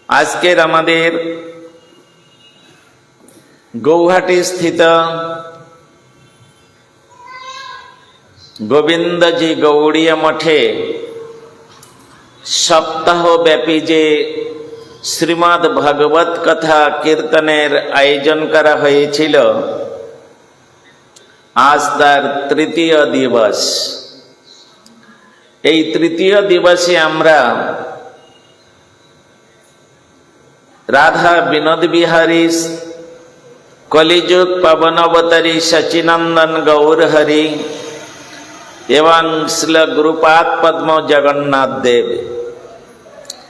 আজকের আমাদের গৌহাটি স্থিত গোবিন্দজি গৌড়িয়া মঠে সপ্তাহব্যাপী যে শ্রীমদ্ ভাগবত কথা কীর্তনের আয়োজন করা হয়েছিল, আজ তার তৃতীয় দিবস। এই তৃতীয় দিবসে আমরা রাধা বিনোদ বিহারী কলিযুগ পাবন অবতারী সচিনন্দন গৌর হরি এবং শ্রীল গুরুপাদ পদ্ম জগন্নাথ দেব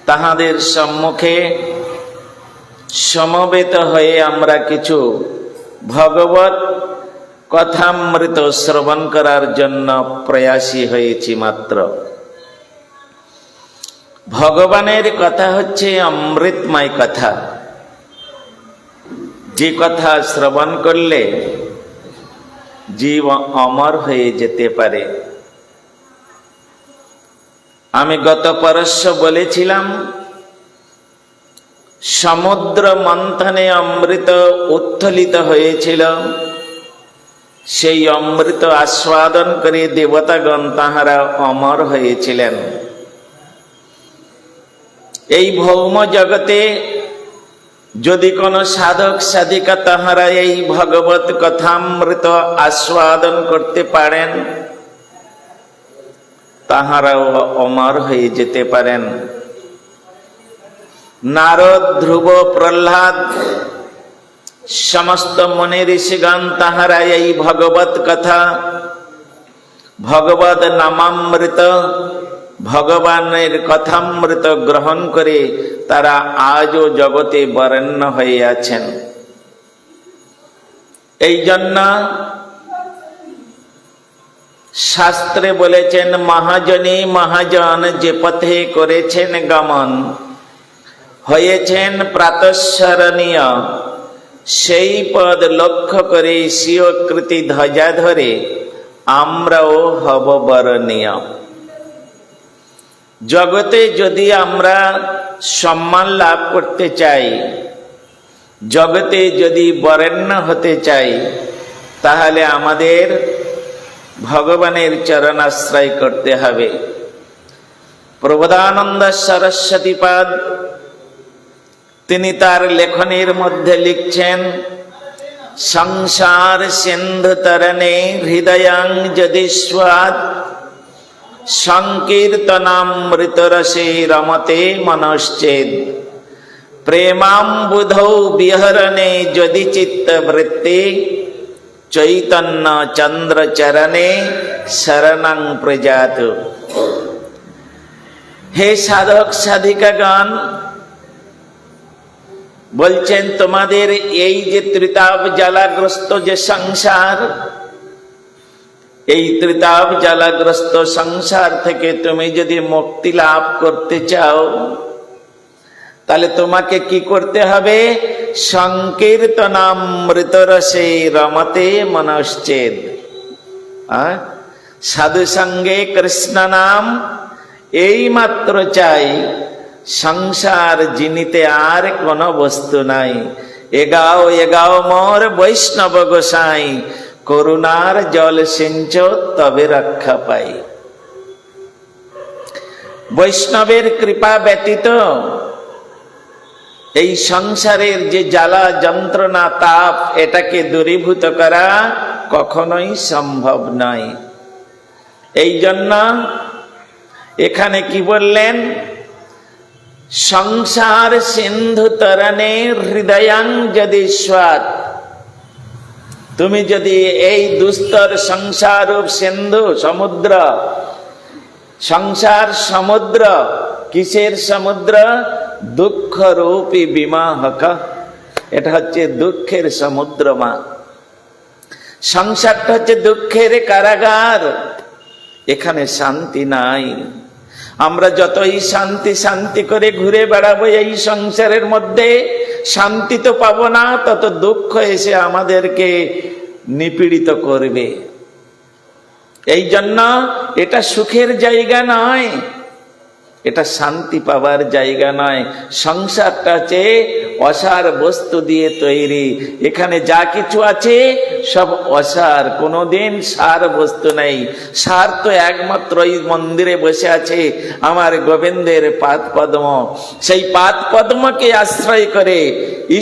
তাহাদের সম্মুখে সমবেত হয়ে আমরা কিছু ভগবত কথামৃত শ্রবণ করার জন্য প্রয়াসী হয়েছি। মাত্র ভগবানের কথা হচ্ছে অমৃতময় কথা, যে কথা শ্রবণ করলে জীব অমর হয়ে যেতে পারে। আমি গত পরশ্ব বলেছিলাম, সমুদ্র মন্থনে অমৃত উত্থলিত হয়েছিল, সেই অমৃত আস্বাদন করে দেবতাগণ তাহারা অমর হয়েছিলেন। এই ভৌম জগতে যদি কোনো সাধক সাধিকা তাহারা এই ভগবত কথামৃত আস্বাদন করতে পারেন, তাহারাও অমর হয়ে যেতে পারেন। নারদ, ধ্রুব, প্রহ্লাদ সমস্ত মুনি ঋষিগণ তাহারা এই ভগবত কথা, ভগবত নামামৃত, ভগবানের কথামৃত গ্রহণ করে তারা আজও জগতে বরেণ্য হয়ে আছেন। এই জন্য শাস্ত্রে বলেছেন, মহাজনী মহাজন যে পথে করেছেন গমন, হয়েছেন প্রাতঃস্মরণীয়, সেই পদ লক্ষ্য করে স্বীয়কৃতি ধ্বজা ধরে আমরাও হব বরণীয়। জগতে যদি আমরা সম্মান লাভ করতে চাই, জগতে যদি বরেণ্য হতে চাই, তাহলে আমাদের ভগবানের চরণাশ্রয় করতে হবে। প্রবোধানন্দ সরস্বতীপাদ তিনি তার লেখনীর মধ্যে লিখছেন, সংসার সিন্ধু তরণে হৃদয়াং যদি স্বাদ, সংকীর্তনামৃত রসে রমতে মনশ্চেদ, প্রেমাম্বুধৌ বিহরণে যদি চিত্তবৃত্তি, চৈতন্য চন্দ্র চরণে শরণং প্রজাত। হে সাধক সাধিকাগণ, বলছেন তোমাদের এই যে ত্রিতাপ জ্বালাগ্রস্ত যে সংসার, এই ত্রিতাপ জ্বালাগ্রস্ত সংসার থেকে তুমি যদি মুক্তি লাভ করতে চাও, তাহলে তোমাকে কি করতে হবে? সংকীর্তনামৃত রসে রমতে মনশ্চেদ। সাধু সঙ্গে কৃষ্ণ নাম এই মাত্র চাই, সংসার জিনিতে আর কোন বস্তু নাই। এগাও এগাও মোর বৈষ্ণব গোসাই, করুণার জল সিঞ্চ তবে রক্ষা পাই। বৈষ্ণবের কৃপা ব্যতীত এই সংসারের যে জ্বালা যন্ত্রণা তাপ, এটাকে দূরীভূত করা কখনোই সম্ভব নয়। এই জন্য এখানে কি বললেন? সংসার সিন্ধু তরণে হৃদয়াং যদি স্বাদ। তুমি যদি এই দুস্তর সংসার রূপ সিন্ধু সমুদ্র, সংসার সমুদ্র, কিসের সমুদ্র? দুঃখ রূপী বিমাহক, এটা হচ্ছে দুঃখের সমুদ্র। মা, সংসারটা হচ্ছে দুঃখের কারাগার, এখানে শান্তি নাই। আমরা যতই শান্তি শান্তি করে ঘুরে বেড়াবো এই সংসারের মধ্যে, শান্তি তো পাবো না, তত দুঃখ এসে আমাদেরকে নিপীড়িত করবে। এই জন্য এটা সুখের জায়গা নয়। এটা শান্তি পাবার জায়গা নয়। সংসারটা হচ্ছে অসার বস্তু দিয়ে তৈরি। এখানে যা কিছু আছে সব অসার, কোনোদিন সার বস্তু নেই। সার তো একমাত্র এই মন্দিরে বসে আছে আমার গোবিন্দের পাদ পদ্ম। সেই পাদ পদ্মকে আশ্রয় করে,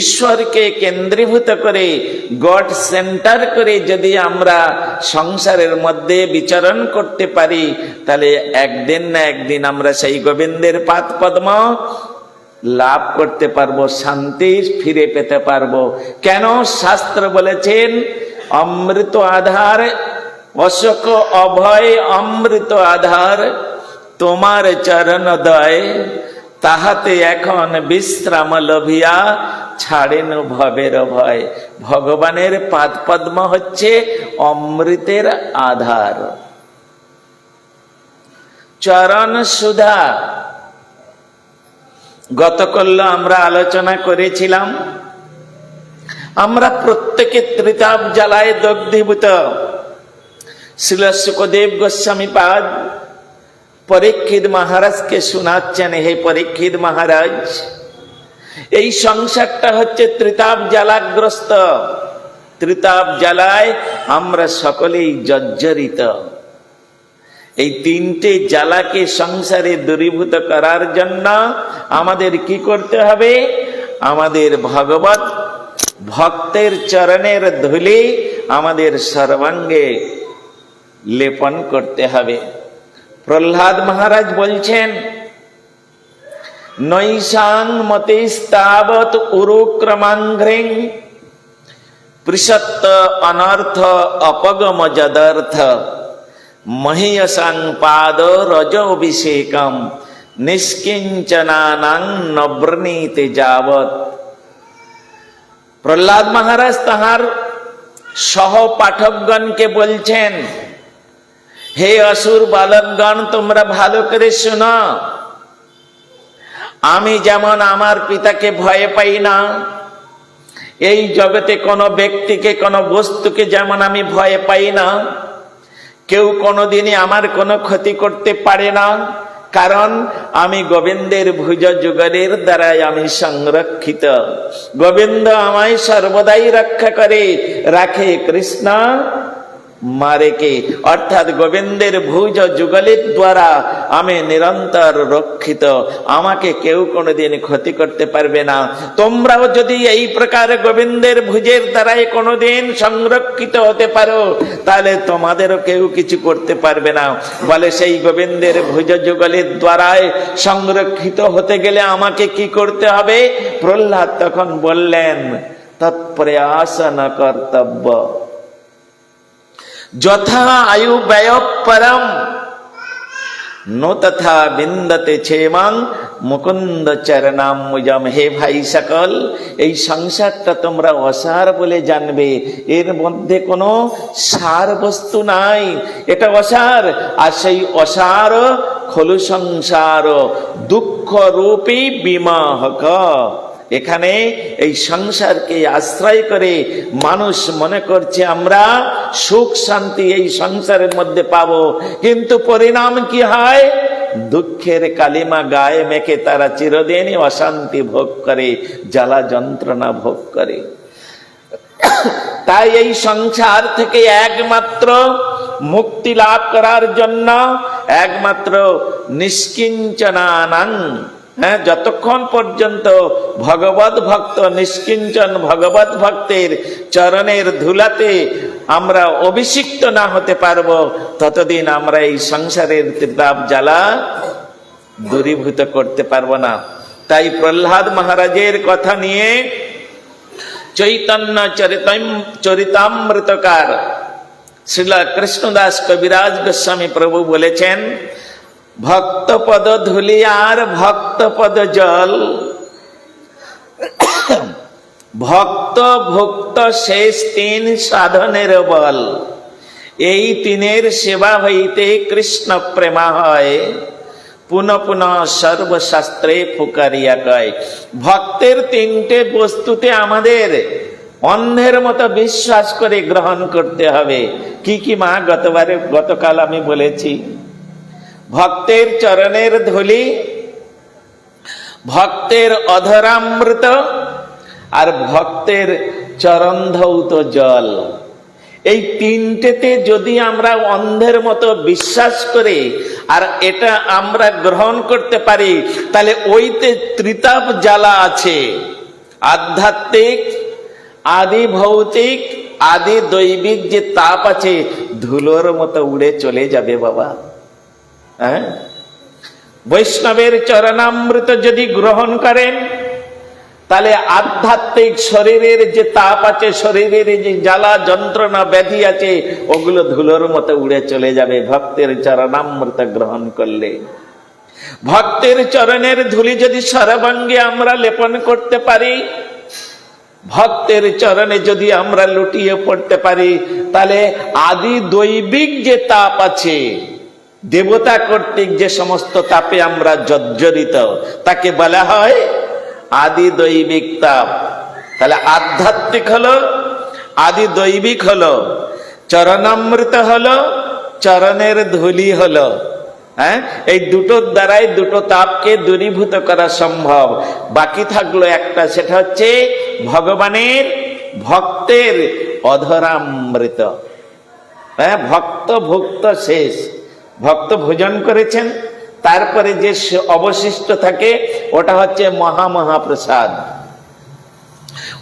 ঈশ্বরকে কেন্দ্রীভূত করে, গড সেন্টার করে যদি আমরা সংসারের মধ্যে বিচরণ করতে পারি, তাহলে একদিন না একদিন আমরা সেই গোবিন্দের পাদ পদ্ম লাভ করতে পারবো, শান্তি ফিরে পেতে পারবো। কেন? শাস্ত্র বলেছেন অমৃত আধার, অশোক অভয় অমৃত আধার, তোমার চরণ দয়, তাহাতে এখন বিশ্রাম লভিয়া ছাড়েন ভবের ভয়। ভগবানের পাদ পদ্ম হচ্ছে অমৃতের আধার, চরণ সুধা। গতকাল আমরা আলোচনা করেছিলাম, আমরা প্রত্যেকে ত্রিতাপ জ্বালায় দগ্ধীভূত। শ্রীল শুকদেব গোস্বামী পাদ পরীক্ষিত মহারাজকে শোনাচ্ছেন, হে পরীক্ষিত মহারাজ, এই সংসারটা হচ্ছে ত্রিতাপ জ্বালাগ্রস্ত। ত্রিতাপ জ্বালায় আমরা সকলেই জর্জরিত। এই তিনটে জ্বালাকে সংসারে দূরীভূত করার জন্য আমাদের কি করতে হবে? আমাদের ভগবত ভক্তের চরণের ধুলি আমাদের সর্বাঙ্গে লেপন করতে হবে। প্রহ্লাদ মহারাজ বলছেন, নৈশাং মতিস্তাবৎ উরুক্রমাঙ্ঘ্রিং পৃষত্ত অনর্থ অপগম যদর্থ মহীয়সাং পাদ রজ অভিষেকম নিষ্কিঞ্চনানাং নবৃণীতে যাবৎ। প্রহ্লাদ মহারাজ তাহার সহ পাঠকগণকে বলছেন, হে অসুর বালকগণ, তোমরা ভালো করে শোনো। আমি যেমন আমার পিতাকে ভয় পাই না, এই জগতে কোনো ব্যক্তিকে, কোনো বস্তুকে যেমন আমি ভয় পাই না, কেউ কোনোদিনই আমার কোনো ক্ষতি করতে পারে না, কারণ আমি গোবিন্দের ভুজ যুগলের দ্বারাই আমি সংরক্ষিত। গোবিন্দ আমায় সর্বদাই রক্ষা করে রাখে, কৃষ্ণ মারেকে, অর্থাৎ গোবিন্দের ভুজ যুগলের দ্বারা আমি নিরন্তর রক্ষিত, আমাকে কেউ কোনোদিন ক্ষতি করতে পারবে না। তোমরাও যদি এই প্রকার গোবিন্দের ভুজের দ্বারাই কোনোদিন সংরক্ষিত হতে পারো, তাহলে তোমাদেরও কেউ কিছু করতে পারবে না। বলে সেই গোবিন্দের ভুজ যুগলের দ্বারাই সংরক্ষিত হতে গেলে আমাকে কি করতে হবে? প্রহ্লাদ তখন বললেন, তৎপ্রয়াসন কর্তব্য যথা আয়ু ব্যয় পরম নো তথা বিন্দতে ছেমাং মুকুন্দ চরণাম্বুজম। হে ভাই সকল, এই সংসারটা তোমরা অসার বলে জানবে, এর মধ্যে কোনো সার বস্তু নাই, এটা অসার। আর সেই অসার খলু সংসার দুঃখ রূপী বিমাহক। এখানে এই সংসারকে আশ্রয় করে মানুষ মনে করছে আমরা সুখ শান্তি এই সংসারের মধ্যে পাবো, কিন্তু পরিণাম কি হয়? দুঃখের কালিমা গায়ে মেখে তারা চিরদিনই অশান্তি ভোগ করে, জ্বালা যন্ত্রণা ভোগ করে। তাই এই সংসার থেকে একমাত্র মুক্তি লাভ করার জন্য একমাত্র নিষ্কিঞ্চনানাং, যতক্ষণ পর্যন্ত ভগবত ভক্ত নিষ্কিঞ্চন ভগবত ভক্তের চরণের ধুলাতে আমরা অভিষিক্ত না হতে পারবো, ততদিন আমরা এই সংসারের ত্রিতাপ জ্বালা দূরীভূত করতে পারবো না। তাই প্রহ্লাদ মহারাজের কথা নিয়ে চৈতন্য চরিতামৃতকার শ্রীল কৃষ্ণদাস কবিরাজ গোস্বামী প্রভু বলেছেন, ভক্তপদ ধুলি আর ভক্তপদ জল, ভক্ত ভক্ত শেষ তিন সাধনের বল, এই তিনের সেবা হইতে কৃষ্ণ প্রেমা হয়, পুনঃ পুনঃ সর্বশাস্ত্রে ফুকারিয়া কয়। ভক্তের তিনটে বস্তুতে আমাদের অন্ধের মতো বিশ্বাস করে গ্রহণ করতে হবে। কি কি মা? গতকাল আমি বলেছি, ভক্তের চরণের ধুলি, ভক্তের অধরামৃত, আর ভক্তের চরণ ধৌত জল। এই তিনটেতে যদি আমরা অন্ধের মতো বিশ্বাস করি আর এটা আমরা গ্রহণ করতে পারি, তাহলে ওইতে ত্রিতাপ জ্বালা আছে। আধ্যাত্মিক, আদি ভৌতিক, আদি দৈবিক যে তাপ আছে, ধুলোর মতো উড়ে চলে যাবে বাবা। হ্যাঁ, বৈষ্ণবের চরণামৃত যদি গ্রহণ করেন, তাহলে আধ্যাত্মিক শরীরের যে তাপ আছে, শরীরের যে জ্বালা যন্ত্রণা ব্যাধি আছে, ওগুলো ধুলোর মতো উড়ে চলে যাবে ভক্তের চরণামৃত গ্রহণ করলে। ভক্তের চরণের ধুলি যদি সর্বাঙ্গে আমরা লেপন করতে পারি, ভক্তের চরণে যদি আমরা লুটিয়ে পড়তে পারি, তাহলে আদি দৈবিক যে তাপ আছে, দেবতা কর্তৃক যে সমস্ত তাপে আমরা জর্জরিত, তাকে বলা হয় আদি দৈবিক তাপ। তাহলে আধ্যাত্মিক হলো, আদি দৈবিক হলো, চরণামৃত হলো, চরণের ধুলি হলো। হ্যাঁ, এই দুটোর দ্বারাই দুটো তাপকে দূরীভূত করা সম্ভব। বাকি থাকলো একটা, সেটা হচ্ছে ভগবানের ভক্তের অধরামৃত। হ্যাঁ, ভক্ত ভুক্ত শেষ, ভক্ত ভোজন করেছেন, তারপরে যে অবশিষ্ট থাকে ওটা হচ্ছে মহামহাপ্রসাদ।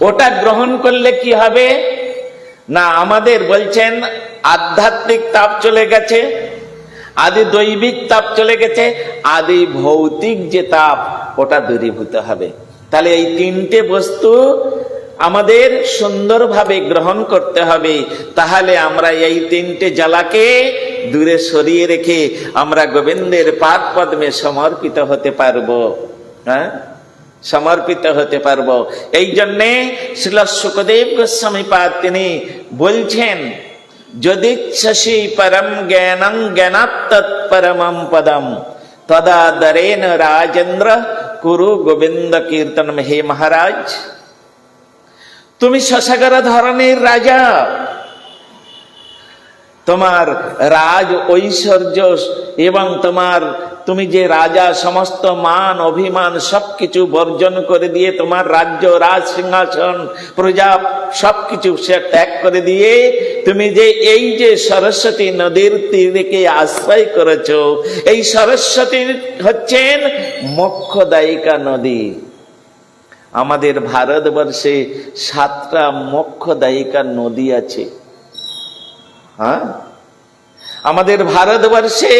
ওটা গ্রহণ করলে কি হবে না, আমাদের বলছেন আধ্যাত্মিক তাপ চলে গেছে, আদি দৈবিক তাপ চলে গেছে, আদি ভৌতিক যে তাপ ওটা দূরীভূত হবে। তাহলে এই তিনটে বস্তু আমাদের সুন্দরভাবে গ্রহণ করতে হবে। তাহলে আমরা এই তিনটে জ্বালাকে দূরে সরিয়ে রেখে আমরা গোবিন্দের পাদ পদ্মে সমর্পিত হতে পারবো। হ্যাঁ, সমর্পিত হতে পারবো। এই জন্যে শ্রীল শুকদেব গোস্বামী পাদ তিনি বলছেন, যদিচ্ছসি পরম জ্ঞানং জ্ঞানাত্তৎ পরমম পদম তদাদরেন রাজেন্দ্র কুরু গোবিন্দ কীর্তনম। হে মহারাজ, তুমি শশাগর ধরনের রাজা, তোমার রাজ ঐশ্বর্য এবং তুমি যে রাজা, সমস্ত মান অভিমান সবকিছু বর্জন করে দিয়ে, তোমার রাজ্য, রাজ সিংহাসন, প্রজা সবকিছু সে ত্যাগ করে দিয়ে তুমি যে এই যে সরস্বতী নদীর তীরকে আশ্রয় করেছো, এই সরস্বতী হচ্ছেন মোক্ষদায়িকা নদী। আমাদের ভারতবর্ষে 7টা মোক্ষদায়িকা নদী আছে। হ্যাঁ, আমাদের ভারতবর্ষে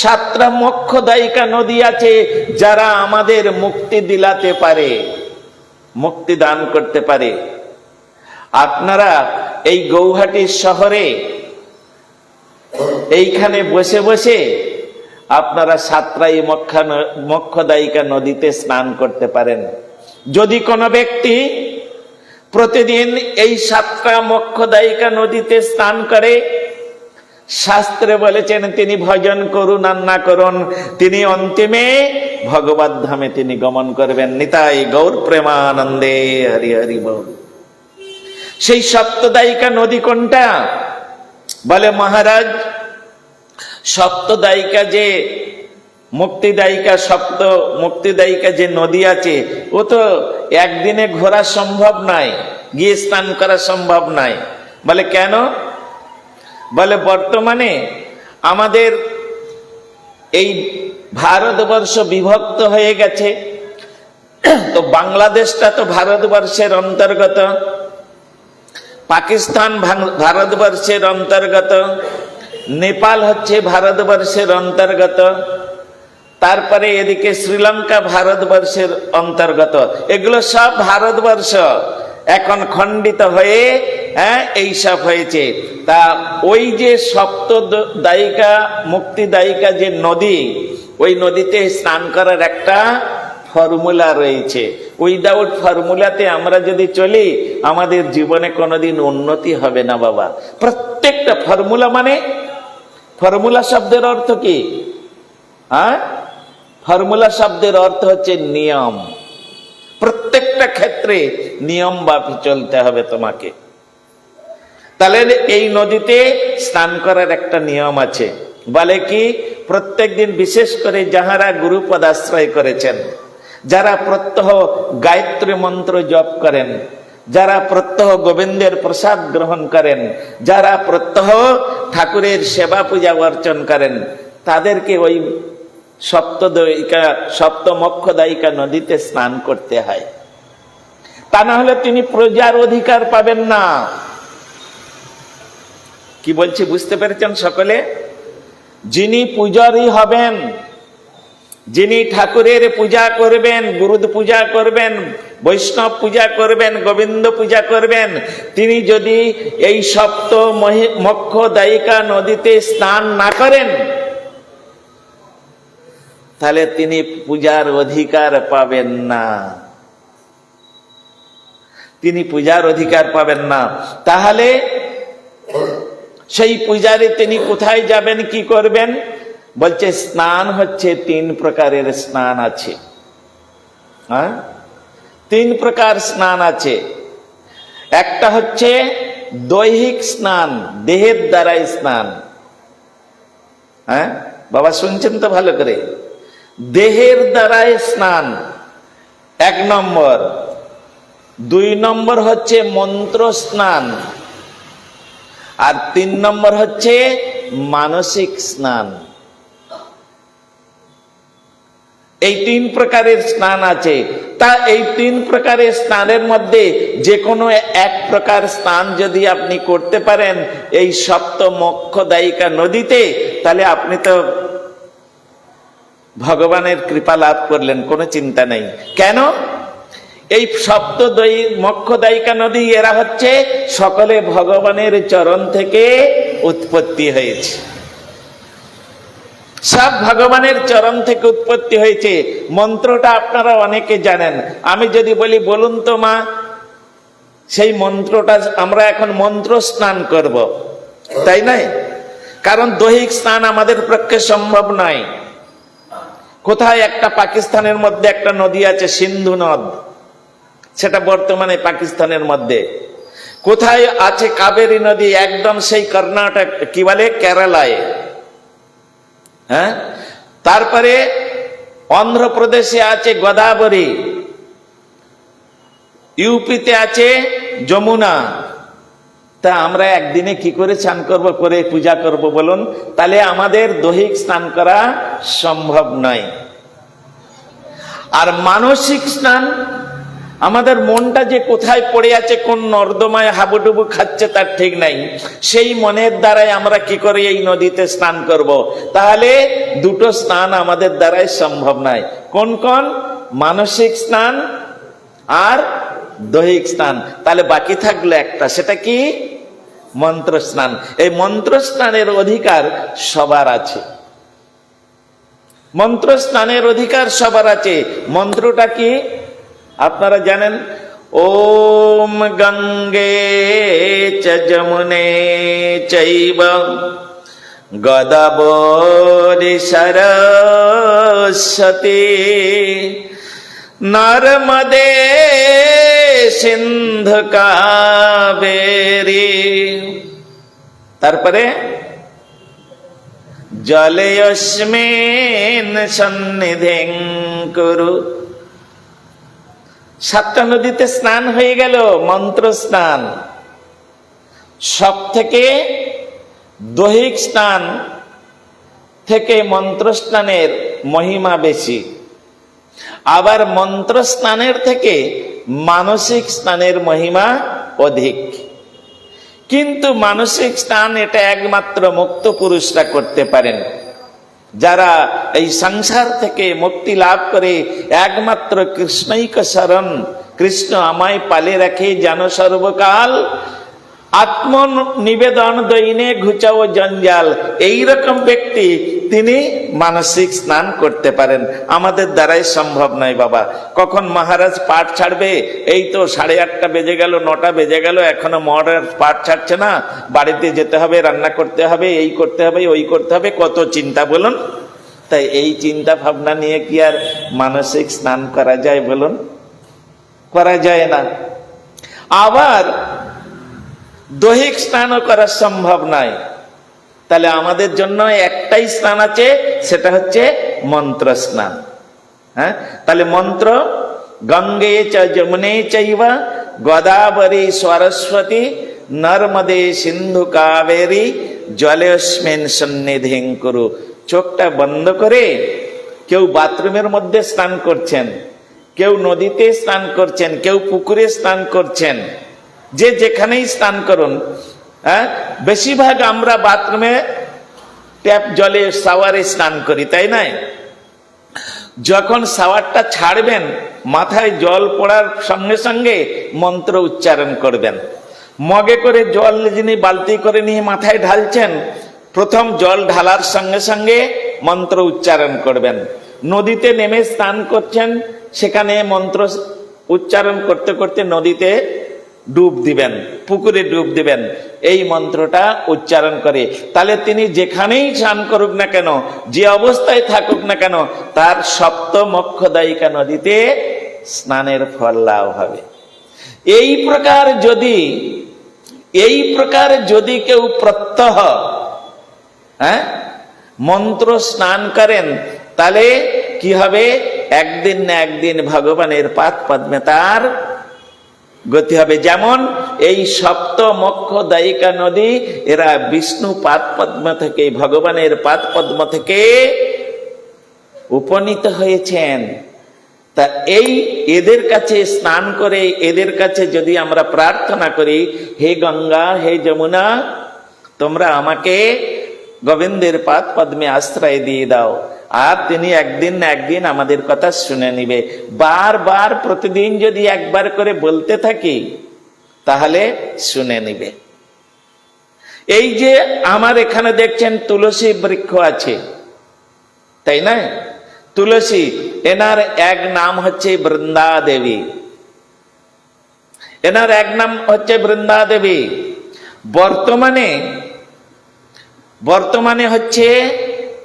7টা মোক্ষদায়িকা নদী আছে, যারা আমাদের মুক্তি দিলাতে পারে, মুক্তি দান করতে পারে। আপনারা এই গৌহাটি শহরে এইখানে বসে বসে আপনারা 7টাই মোক্ষদায়িকা নদীতে স্নান করতে পারেন। যদি কোনো ব্যক্তি প্রতিদিন এই 7টা মোক্ষদায়িকা নদীতে স্নান করে, শাস্ত্রে বলেছেন তিনি ভজন করুন আর না করুন, তিনি অন্তিমে ভগবত ধামে তিনি গমন করবেন। নিতাই গৌর প্রেমানন্দে হরি হরি বল। সেই সপ্তদায়িকা নদী কোনটা? বলে মহারাজ, সপ্তদায়িকা যে মুক্তিদায়িকা, সপ্ত মুক্তিদায়িকা যে নদী আছে, ও তো একদিনে ঘোরা সম্ভব নয়, গিয়ে স্নান করা সম্ভব নয়। বলে কেন? বলে বর্তমানে আমাদের এই ভারতবর্ষ বিভক্ত হয়ে গেছে, তো বাংলাদেশটা তো ভারতবর্ষের অন্তর্গত, পাকিস্তান ভারতবর্ষের অন্তর্গত, নেপাল হচ্ছে ভারতবর্ষের অন্তর্গত, তারপরে এদিকে শ্রীলঙ্কা ভারতবর্ষের অন্তর্গত। এগুলো সব ভারতবর্ষ এখন খণ্ডিত হয়ে এই সব হয়েছে। তা ওই যে সপ্তদায়িকা মুক্তিদায়িকা যে নদী, ওই নদীতে স্নান করার একটা ফর্মুলা রয়েছে। উইদাউট ফর্মুলাতে আমরা যদি চলি, আমাদের জীবনে কোনোদিন উন্নতি হবে না বাবা। প্রত্যেকটা ফর্মুলা, মানে ফর্মুলা শব্দের অর্থ কি? হ্যাঁ, ফর্মুলা শব্দের অর্থ হচ্ছে নিয়ম। প্রত্যেকটা ক্ষেত্রে নিয়ম মাফিক চলতে হবে তোমাকে। তাহলে এই নদীতে স্নান করার একটা নিয়ম আছে। বলে কি, প্রত্যেক দিন, বিশেষ করে যাহারা গুরুপদ আশ্রয় করেছেন, যারা প্রত্যহ গায়ত্রী মন্ত্র জপ করেন, যারা প্রত্যহ গোবিন্দের প্রসাদ গ্রহণ করেন, যারা প্রত্যহ ঠাকুরের সেবা পূজা অর্চন করেন, তাদেরকে ওই সপ্তমোক্ষদায়িকা নদীতে স্নান করতে হয়। তা না হলে তিনি পূজার অধিকার পাবেন না। কি বলছি বুঝতে পেরেছেন সকলে? যিনি পূজারী হবেন, যিনি ঠাকুরের পূজা করবেন, গুরু পূজা করবেন, বৈষ্ণব পূজা করবেন, গোবিন্দ পূজা করবেন, তিনি যদি এই সপ্তমোক্ষদায়িকা নদীতে স্নান না করেন, তাহলে তিনি পূজার অধিকার পাবেন না। তিনি পূজার অধিকার পাবেন না। তাহলে সেই পূজারে তিনি কোথায় যাবেন, কি করবেন? বলছে স্নান হচ্ছে 3 প্রকারের স্নান আছে। হ্যাঁ, 3 প্রকার স্নান আছে। একটা হচ্ছে দৈহিক স্নান, দেহের দ্বারাই স্নান। হ্যাঁ বাবা, শুনছেন তো ভালো করে? দেহের দ্বারাই স্নান 1 নম্বর। 2 নম্বর হচ্ছে মন্ত্র স্নান, আর 3 নম্বর হচ্ছে মানসিক স্নান। এই 3 প্রকারের স্নান আছে। তা এই 3 প্রকারের স্নানের মধ্যে যে কোনো এক প্রকার স্নান যদি আপনি করতে পারেন এই সপ্তমোক্ষদায়িকা নদীতে, তাহলে আপনি তো ভগবানের কৃপা লাভ করলেন, কোনো চিন্তা নেই। কেন? এই মোক্ষদায়িকা নদী, এরা হচ্ছে সকলে ভগবানের চরণ থেকে উৎপত্তি হয়েছে। সব ভগবানের চরণ থেকে উৎপত্তি হয়েছে। মন্ত্রটা আপনারা অনেকে জানেন। আমি যদি বলি বলুন তো মা, সেই মন্ত্রটা আমরা এখন মন্ত্র স্নান করব, তাই নয়? কারণ দৈহিক স্নান আমাদের পক্ষে সম্ভব নয়। কোথায় একটা পাকিস্তানের মধ্যে একটা নদী আছে, সিন্ধু নদ, সেটা বর্তমানে পাকিস্তানের মধ্যে। কোথায় আছে কাবেরী নদী, একদম সেই কর্ণাটক, কি বলে, কেরালায়। হ্যাঁ, তারপরে অন্ধ্রপ্রদেশে আছে গোদাবরী, ইউপিতে আছে যমুনা। তা আমরা একদিনে কি করে স্নান করব, করে পূজা করব বলুন? তাহলে আমাদের দৈহিক স্নান করা সম্ভব নয়। আর মানসিক স্নান, আমাদের মনটা যে কোথায় পড়ে আছে, কোন নর্দমায় হাবুডুবু খাচ্ছে তার ঠিক নাই, সেই মনের দ্বারাই আমরা কি করে এই নদীতে স্নান করব। তাহলে 2টো স্নান আমাদের দ্বারাই সম্ভব নয়। কোন কোন? মানসিক স্নান আর দৈহিক স্নান। তাহলে বাকি থাকলো একটা, সেটা কি? মন্ত্র স্নান। এই মন্ত্র স্নানের অধিকার সবার আছে। মন্ত্র স্নানের অধিকার সবার আছে। মন্ত্রটা কি আপনারা জানেন? ওম গঙ্গে চ যমুনে চৈব গোদাবরী সরস্বতী নর্মদে সিন্ধু কাবেরী। তারপরে জলেয়স্মিন সন্নিধিং কুরু। 7টা নদীতে স্নান হয়ে গেল, মন্ত্র স্নান। সব থেকে দৈহিক স্নান থেকে মন্ত্র স্নানের মহিমা বেশি। আবার মন্ত্র স্নানের থেকে মানসিক স্নানের মহিমা অধিক। কিন্তু মানসিক স্নান এটা একমাত্র মুক্ত পুরুষরা করতে পারেন, যারা এই সংসার থেকে মুক্তি লাভ করে একমাত্র কৃষ্ণৈক শরণ, কৃষ্ণ আমায় পালে রাখে যেন সর্বকাল, আত্ম নিবেদন দৈনে ঘুচাও জঞ্জাল, এইরকম ব্যক্তি তিনি মানসিক স্নান করতে পারেন। আমাদের দ্বারাই সম্ভব নয় বাবা। কখন মহারাজ পাঠ ছাড়বে? এই তো 8:30 বেজে গেল, 9টা বেজে গেল, এখনো মহারাজ পাঠ ছাড়ছে না। বাড়িতে যেতে হবে, রান্না করতে হবে, এই করতে হবে, ওই করতে হবে, কত চিন্তা বলুন। তাই এই চিন্তা ভাবনা নিয়ে কি আর মানসিক স্নান করা যায় বলুন? করা যায় না। আবার দৈহিক স্নানও করা সম্ভব নয়। তাহলে আমাদের জন্য একটাই স্নান আছে, সেটা হচ্ছে মন্ত্র স্নান। হ্যাঁ, তাহলে মন্ত্র গঙ্গে চ যমুনে চৈব গোদাবরী সরস্বতী নর্মদে সিন্ধু কাবেরী জলেস্মিন সন্নিধিং কুরু। চোখটা বন্ধ করে কেউ বাথরুমের মধ্যে স্নান করছেন, কেউ নদীতে স্নান করছেন, কেউ পুকুরে স্নান করছেন, যে যেখানেই স্নান করুন। হ্যাঁ, বেশিরভাগ আমরা বাথরুমে ট্যাপ জলে শাওয়ারে স্নান করি, তাই না? যখন শাওয়ারটা ছাড়বেন মাথায় জল পড়ার সঙ্গে সঙ্গে মন্ত্র উচ্চারণ করবেন। মগে করে জল যিনি বালতি করে নিয়ে মাথায় ঢালছেন, প্রথম জল ঢালার সঙ্গে সঙ্গে মন্ত্র উচ্চারণ করবেন। নদীতে নেমে স্নান করছেন, সেখানে মন্ত্র উচ্চারণ করতে করতে নদীতে ডুব দিবেন, পুকুরে ডুব দিবেন, এই মন্ত্রটা উচ্চারণ করে। তাহলে তিনি যেখানেই স্নান করুক না কেন, যে অবস্থায় থাকুক না কেন, তার সপ্ত মোক্ষদায়িকা নদীতে স্নানের ফল লাভ হবে। এই প্রকার যদি কেউ প্রত্যহ মন্ত্র স্নান করেন, তাহলে কি হবে? একদিন না একদিন ভগবানের পাদ পদ্মে তার গতি হবে। যেমন এই সপ্ত মোক্ষদায়িকা নদী, এরা বিষ্ণু পাদ পদ্ম থেকে, ভগবানের পাদ পদ্ম থেকে উপনীত হয়েছেন। তা এই এদের কাছে স্নান করে, এদের কাছে যদি আমরা প্রার্থনা করি, হে গঙ্গা, হে যমুনা, তোমরা আমাকে গোবিন্দের পাদ পদ্মে আশ্রয় দিয়ে দাও, আর তিনি একদিন না একদিন আমাদের কথা শুনে নিবে। বারবার প্রতিদিন যদি একবার করে বলতে থাকি, তাহলে শুনে নিবে। এই যে আমার এখানে দেখছেন তুলসী বৃক্ষ আছে, তাই না? তুলসী, এনার এক নাম হচ্ছে বৃন্দা দেবী, এনার এক নাম হচ্ছে বৃন্দা দেবী। বর্তমানে হচ্ছে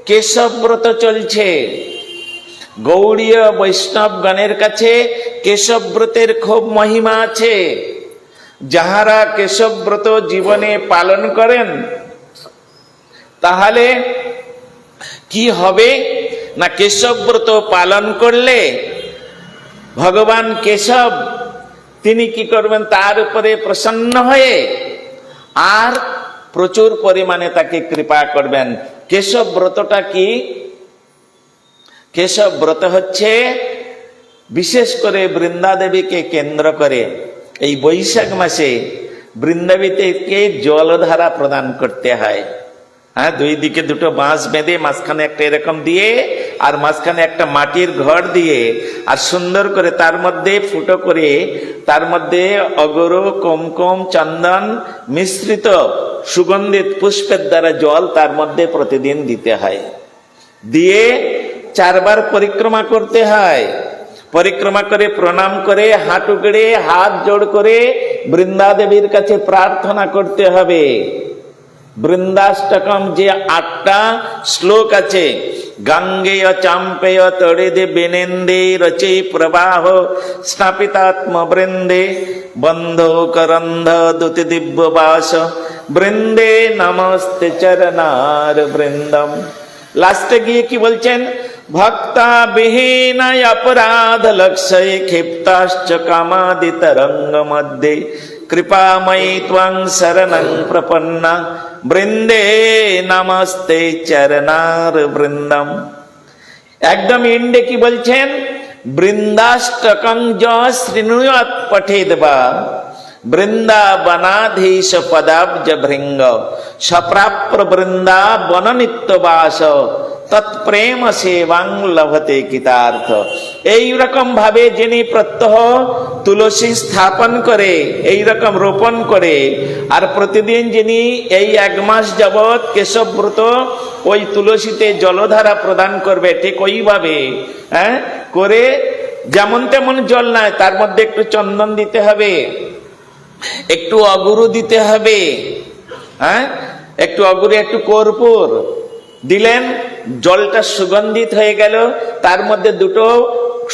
কেশব ব্রত চলছে। গৌড়ীয় বৈষ্ণবগণের কাছে কেশব ব্রতের খুব মহিমা আছে। যাহারা কেশব ব্রত জীবনে পালন করেন, তাহলে কি হবে না, কেশব ব্রত পালন করলে ভগবান কেশব তিনি কি করবেন, তার উপরে প্রসন্ন হয়ে আর প্রচুর পরিমাণে তাকে কৃপা করবেন। কেশব ব্রতটা কি? কেশব ব্রত হচ্ছে বিশেষ করে বৃন্দা দেবীকে কেন্দ্র করে এই বৈশাখ মাসে বৃন্দাবতীকে জলধারা প্রদান করতে হয়। হ্যাঁ, দুই দিকে দুটো বাঁশ বেঁধে মাঝখানে একটা এরকম দিয়ে, আর মাঝখানে একটা মাটির ঘর দিয়ে, আর সুন্দর করে তার মধ্যে ফুটো করে, তার মধ্যে অগর, কুমকুম, চন্দন মিশ্রিত সুগন্ধিত পুষ্পের দ্বারা জল তার মধ্যে প্রতিদিন দিতে হয়। দিয়ে 4 বার পরিক্রমা করতে হয়। পরিক্রমা করে প্রণাম করে হাঁটু গেড়ে হাত জোড় করে বৃন্দা দেবীর কাছে প্রার্থনা করতে হবে। বৃন্দাষ্টকম যে 8টা শ্লোক আছে, গঙ্গেয় চাম্পেয় তড়েদে বেনেন্দে রচে প্রবাহ স্থাপিতাত্ম বৃন্দে বন্ধ করন্ধ দুতি দিব্য বাস বৃন্দে নমস্তে চরণার বৃন্দম। লাস্টে গিয়ে কি বলছেন? ভক্তা বিহীন অপরাধ লক্ষ্যে ক্ষিপ্তাশ্চ কামাদি তরঙ্গ মধ্যে কৃপাময়ী ত্বং শরণং প্রপন্না বৃন্দে নমস্তে চরণার বৃন্দম। একদম এন্ডে কি বলছেন? বৃন্দাষ্টকং য শৃণুয়াৎ পঠেদ বা বৃন্দাবনাধীশ পদাব্জ ভৃঙ্গ সপ্রাপ্য বৃন্দাবন নিত্যবাস তৎপ্রেম সেবাং লভতে কৃতার্থ। এইরকম ভাবে যিনি প্রত্যহ তুলসী স্থাপন করে, এইরকম রোপণ করে, আর প্রতিদিন যিনি এই 1 মাস যাবৎ কেশব ব্রত ওই তুলসীতে জলধারা প্রদান করবে, ঠিক ওইভাবে করে, যেমন তেমন জল নয়, তার মধ্যে একটু চন্দন দিতে হবে, একটু অগুরু দিতে হবে, একটু অগুরু, একটু কর্পূর দিলেন, জলটা সুগন্ধিত হয়ে গেল। তার মধ্যে 2টো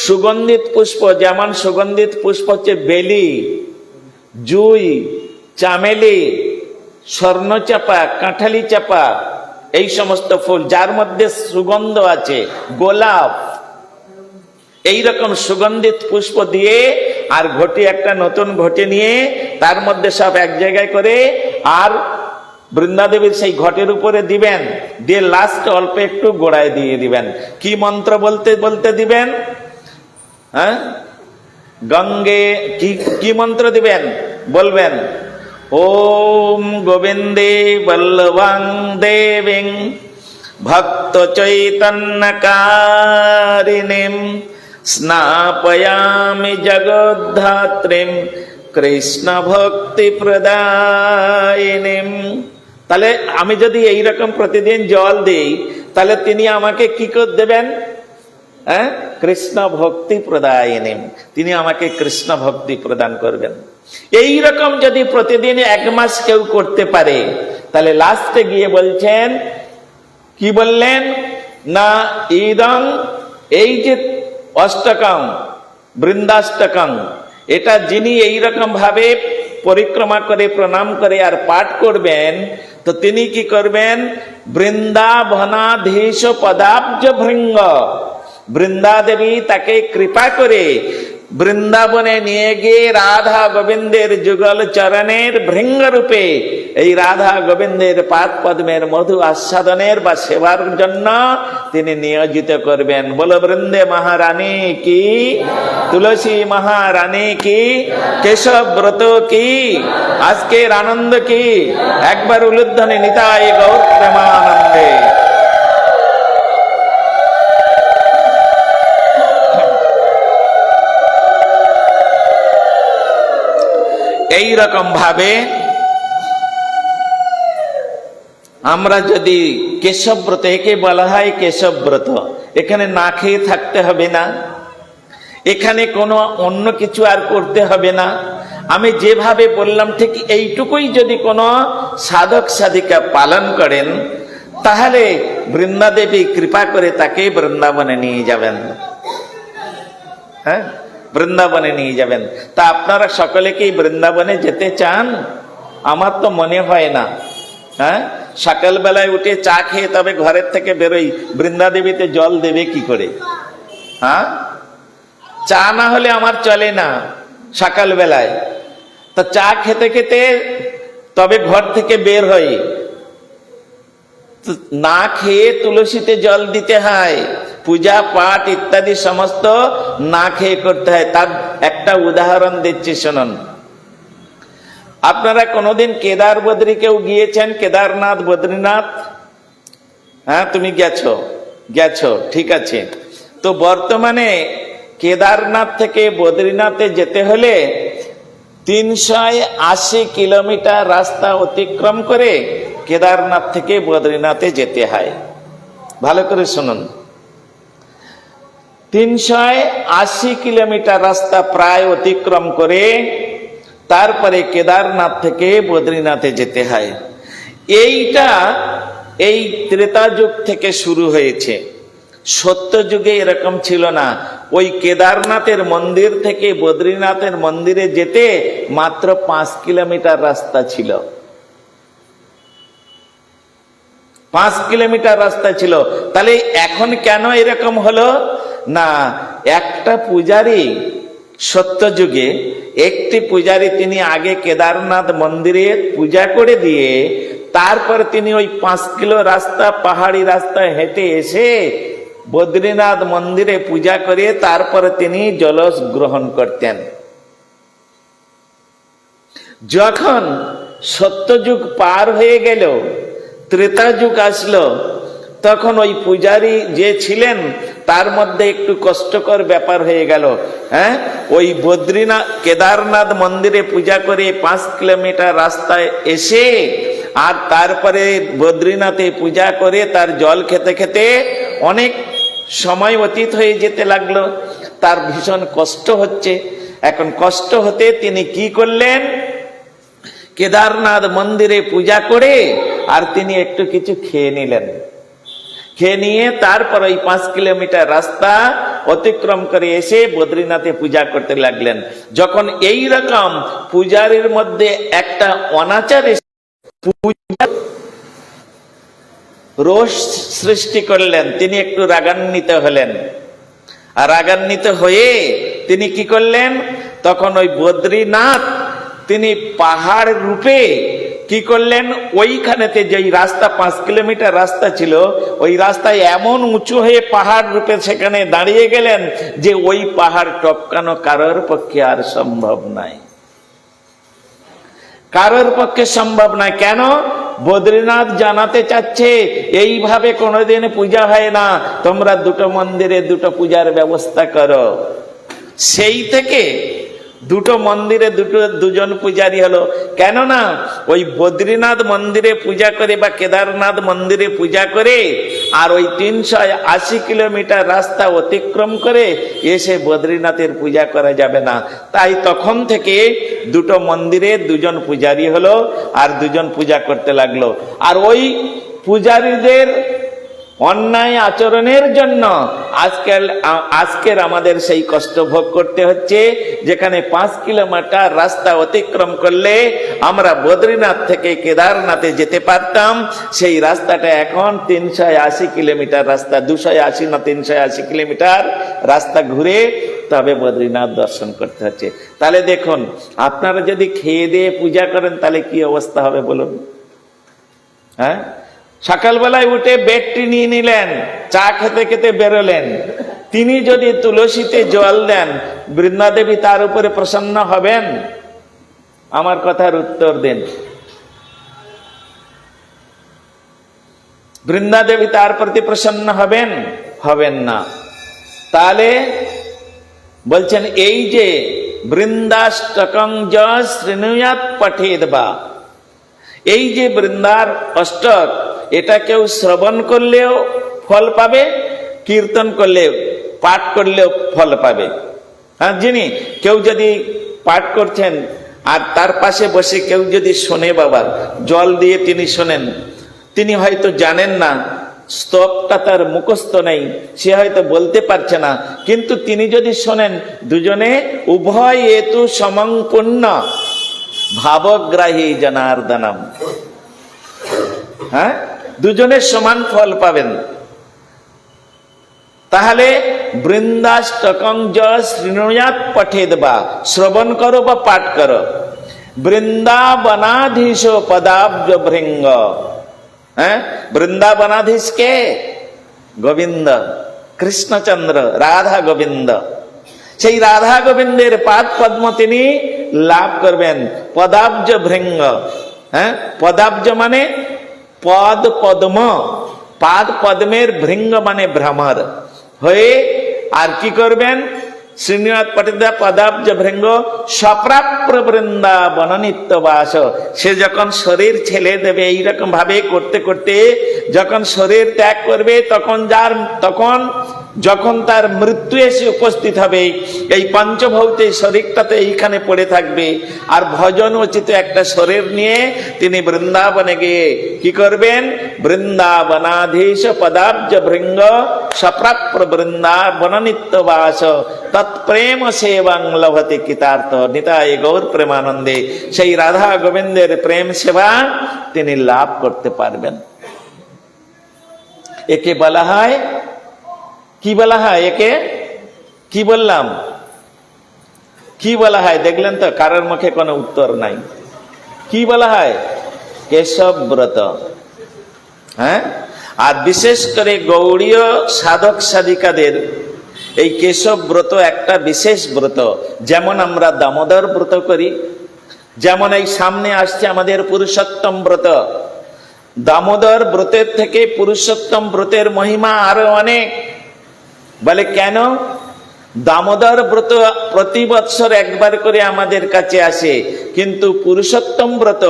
সুগন্ধিত পুষ্প, যেমন সুগন্ধিত পুষ্প হচ্ছে বেলি, জুই, চামেলি, স্বর্ণচাপা, কাঁঠালি চাপা, এই সমস্ত ফুল যার মধ্যে সুগন্ধ আছে, গোলাপ, এই রকম সুগন্ধিত পুষ্প দিয়ে আর ঘটি একটা নতুন ঘটি নিয়ে তার মধ্যে সব এক জায়গায় করে আর বৃন্দাদেবীর সেই ঘটের উপরে দিবেন, দিয়ে লাস্ট অল্প একটু গোড়ায় দিয়ে দিবেন। কি মন্ত্র বলতে বলতে দিবেন? হ্যাঁ, গঙ্গে কি মন্ত্র দিবেন বলবেন? ওম গোবিন্দে বল্লভাং দেবীং ভক্ত চৈতন্যকারিণীম স্নাপয়ামি জগদ্ধাত্রীম কৃষ্ণ ভক্তি প্রদায়িনীম। তাহলে আমি যদি এইরকম প্রতিদিন জল দিই তাহলে তিনি আমাকে কি করে দেবেন? হ্যাঁ, কৃষ্ণ ভক্তি প্রদায়িনীম, তিনি আমাকে কৃষ্ণ ভক্তি প্রদান করবেন। এই রকম যদি প্রতিদিন 1 মাস কেউ করতে পারে তাহলে লাস্টে গিয়ে বলছেন, কি বললেন না, ইদং, এই যে অষ্টকং বৃন্দাষ্টকং, এটা যিনি এইরকম ভাবে পরিক্রমা করে প্রণাম করে আর পাঠ করবেন তো তিনি কি করবেন? বৃন্দাবনাধীশ পদাব্জ ভৃঙ্গ, বৃন্দাদেবী তাকে কৃপা করে বৃন্দাবনে নিয়ে গিয়ে রাধা গোবিন্দের যুগল চরণের ভৃঙ্গ রূপে এই রাধা গোবিন্দের পাদ পদ্মের মধু আস্বাদনের বা সেবার জন্য তিনি নিয়োজিত করবেন। বলো বৃন্দে মহারানী কি, তুলসী মহারানী কি, কেশব ব্রত কি, আজকের আনন্দ কি, একবার উলুধ্বনি নিতাই গৌর প্রেমানন্দে। এই রকম ভাবে আমরা যদি কেশবব্রত, একে বলা হয় কেশবব্রত, এখানে না খেয়ে থাকতে হবে না, এখানে কোনো অন্য কিছু আর করতে হবে না। আমি যেভাবে বললাম ঠিক এইটুকুই যদি কোনো সাধক সাধিকা পালন করেন তাহলে বৃন্দাদেবী কৃপা করে তাকে বৃন্দাবনে নিয়ে যাবেন। হ্যাঁ, বৃন্দাবনে নিয়ে যাবেন। তা আপনারা সকলে কি বৃন্দাবনে যেতে চান? আমার তো মনে হয় না। হ্যাঁ, সকাল বেলায় উঠে চা খেয়ে তবে ঘরের থেকে বেরোই, বৃন্দাদেবীতে জল দেবে কি করে? হ্যাঁ, চা না হলে আমার চলে না সকাল বেলায়। তা চা খেতে খেতে তবে ঘর থেকে বের হই, না খেয়ে তুলসীতে জল দিতে হয়, পূজা পাঠ ইত্যাদি সমস্ত না খেয়ে করতে হয়। তার একটা উদাহরণ দিচ্ছি শুনুন। আপনারা কোনোদিন কেদার বদ্রী কেউ গিয়েছেন? কেদারনাথ, বদ্রীনাথ? হ্যাঁ, তুমি গেছো, ঠিক আছে। তো বর্তমানে কেদারনাথ থেকে বদ্রীনাথে যেতে হলে 380 কিলোমিটার রাস্তা অতিক্রম করে কেদারনাথ থেকে বদ্রীনাথে যেতে হয়। ভালো করে শুনুন, 380 কিলোমিটার রাস্তা প্রায় অতিক্রম করে তারপরে কেদারনাথ থেকে বদ্রীনাথে যেতে হয়। এইটা এই ত্রেতা যুগ থেকে শুরু হয়েছে, সত্য যুগে এরকম ছিল না। ওই কেদারনাথের মন্দির থেকে বদ্রীনাথের মন্দিরে যেতে মাত্র 5 কিলোমিটার রাস্তা ছিল। 5 কিলোমিটার রাস্তা ছিল। তাহলে এখন কেন এরকম হলো না, একটা পূজারী, সত্য যুগে একটি পূজারী তিনি আগে কেদারনাথ মন্দিরে পূজা করে দিয়ে তারপর তিনি ওই 5 কিলো রাস্তা পাহাড়ি রাস্তায় হেঁটে এসে বদ্রীনাথ মন্দিরে পূজা করে তারপরে তিনি জলস গ্রহণ করতেন। যখন সত্যযুগ পার হয়ে গেল, ত্রেতা যুগ আসলো, তখন ওই পূজারী যে ছিলেন তার মধ্যে একটু কষ্টকর ব্যাপার হয়ে গেল। হ্যাঁ, ওই বদ্রীনাথ কেদারনাথ মন্দিরে পূজা করে 5 কিলোমিটার রাস্তায় এসে আর তারপরে বদ্রীনাথে পূজা করে তার জল খেতে খেতে অনেক সময় অতীত হয়ে যেতে লাগলো। তার ভীষণ কষ্ট হচ্ছে। এখন কষ্ট হতে তিনি কি করলেন, কেদারনাথ মন্দিরে পূজা করে আর তিনি একটু কিছু খেয়ে নিলেন। খেয়ে নিয়ে তারপর ওই 5 কিলোমিটার রাস্তা অতিক্রম করে এসে বদ্রীনাথে পূজা করতে লাগলেন। যখন এই রকম পূজারীর মধ্যে একটা অনাচার রোষ সৃষ্টি করলেন, তিনি একটু রাগান্বিত হলেন। আর রাগান্বিত হয়ে তিনি কি করলেন, তখন ওই বদ্রীনাথ তিনি পাহাড় রূপে কি করলেন, ওইখানেতে যেই রাস্তা 5 কিলোমিটার রাস্তা ছিল, ওই রাস্তায় এমন উঁচু হয়ে পাহাড় রূপে সেখানে দাঁড়িয়ে গেলেন যে ওই পাহাড় টপকানো কারোর পক্ষে আর সম্ভব নাই, কারোর পক্ষে সম্ভব নয়। কেন? বদ্রীনাথ জানাতে চাচ্ছে এইভাবে কোনোদিন পূজা হয় না, তোমরা দুটো মন্দিরে দুটো পূজার ব্যবস্থা করো। সেই থেকে দুটো মন্দিরে দুজন পূজারী হলো। কেননা ওই বদ্রীনাথ মন্দিরে পূজা করে বা কেদারনাথ মন্দিরে পূজা করে আর ওই 380 কিলোমিটার রাস্তা অতিক্রম করে এসে বদ্রীনাথের পূজা করা যাবে না। তাই তখন থেকে দুটো মন্দিরে দুজন পূজারী হলো আর দুজন পূজা করতে লাগলো। আর ওই পূজারীদের অন্যায় আচরণের জন্য আজকের আমাদের সেই কষ্ট ভোগ করতে হচ্ছে, যেখানে 5 কিলোমিটার রাস্তা অতিক্রম করলে আমরা বদ্রীনাথ থেকে কেদারনাথে যেতে পারতাম, সেই রাস্তাটা এখন 380 কিলোমিটার রাস্তা, 280 না 380 কিলোমিটার রাস্তা ঘুরে তবে বদ্রীনাথ দর্শন করতে হচ্ছে। তাহলে দেখুন, আপনারা যদি খেয়ে দিয়ে পূজা করেন তাহলে কি অবস্থা হবে বলুন? হ্যাঁ, সকালবেলায় উঠে বেডটি নিয়ে নিলেন, চা খেতে খেতে বেরোলেন, তিনি যদি তুলসীতে জল দেন, বৃন্দাদেবী তার উপরে প্রসন্ন হবেন? আমার কথার উত্তর দিন। বৃন্দাদেবী তার প্রতি প্রসন্ন হবেন? হবেন না। তাহলে বলছেন এই যে বৃন্দাষ্টকং যঃ শৃণুয়াৎ পঠেদ বা, এই যে বৃন্দার অষ্টক, এটা কেউ শ্রবণ করলেও ফল পাবে, কীর্তন করলেও, পাঠ করলেও ফল পাবে। হ্যাঁ, যিনি কেউ যদি পাঠ করছেন আর তার পাশে বসে কেউ যদি শোনে, বাবা জল দিয়ে তিনি শোনেন, তিনি হয়তো জানেন না, স্তবটা তার মুখস্থ নেই, সে হয়তো বলতে পারছে না, কিন্তু তিনি যদি শোনেন, দুজনে উভয় হেতু সমং পুণ্য ভাবগ্রাহী জনার্দনম। হ্যাঁ, দুজনের সমান ফল পাবেন। তাহলে বৃন্দাষ্টকং যঃ শৃণুয়াৎ পঠেদ বা, শ্রবণ করো বা পাঠ করো। বৃন্দাবনাধীশ পদাব্জ ভৃঙ্গ। হ্যাঁ, বৃন্দাবনাধীশ কে? গোবিন্দ, কৃষ্ণচন্দ্র, রাধা গোবিন্দ। সেই রাধা গোবিন্দের পাদ পদ্ম তিনি লাভ করবেন। পদাব্জ ভৃঙ্গ, হ্যাঁ, পদাব্জ মানে পদ পদ্ম, পাদ পদ্মের ভৃঙ্গ মানে ভ্রমর হয়ে আর কি করবেন? শ্রীনিবাস পঠিদা পদাব্জ ভৃঙ্গ সপ্রাপ্য বৃন্দাবন নিত্যবাস। সে যখন শরীর ছেড়ে দেবে, এইরকম ভাবে করতে করতে যখন শরীর ত্যাগ করবে, তখন যখন তার মৃত্যু এসে উপস্থিত হবে, এই পঞ্চভৌতিক শরীরটাতে এইখানে পড়ে থাকবে, আর ভজন উচিত একটা শরীর নিয়ে তিনি বৃন্দাবনে গিয়ে কি করবেন? বৃন্দাবনাধীশ পদাব্জ ভৃঙ্গ সপ্রাপ্য বৃন্দাবন নিত্যবাস তৎপ্রেম সেবাং লভতে কৃতার্থ নিতাই গৌর প্রেমানন্দে। সেই রাধা গোবিন্দের প্রেম সেবা তিনি লাভ করতে পারবেন। একে বলা হয়, কি বলা হয়? একে কি বললাম? কি বলা হয়? দেখলেন তো, কারোর মুখে কোনো উত্তর নাই। কি বলা হয়? কেশব ব্রত। হ্যাঁ, আর বিশেষ করে গৌড়ীয় সাধক সাধিকাদের এই কেশব ব্রত একটা বিশেষ ব্রত। যেমন আমরা দামোদর ব্রত করি, যেমন এই সামনে আসছে আমাদের পুরুষোত্তম ব্রত। দামোদর ব্রতের থেকে পুরুষোত্তম ব্রতের মহিমা আরো অনেক। বলে কেন? দামোদর ব্রত প্রতি বৎসর একবার করে আমাদের কাছে আসে, কিন্তু পুরুষোত্তম ব্রত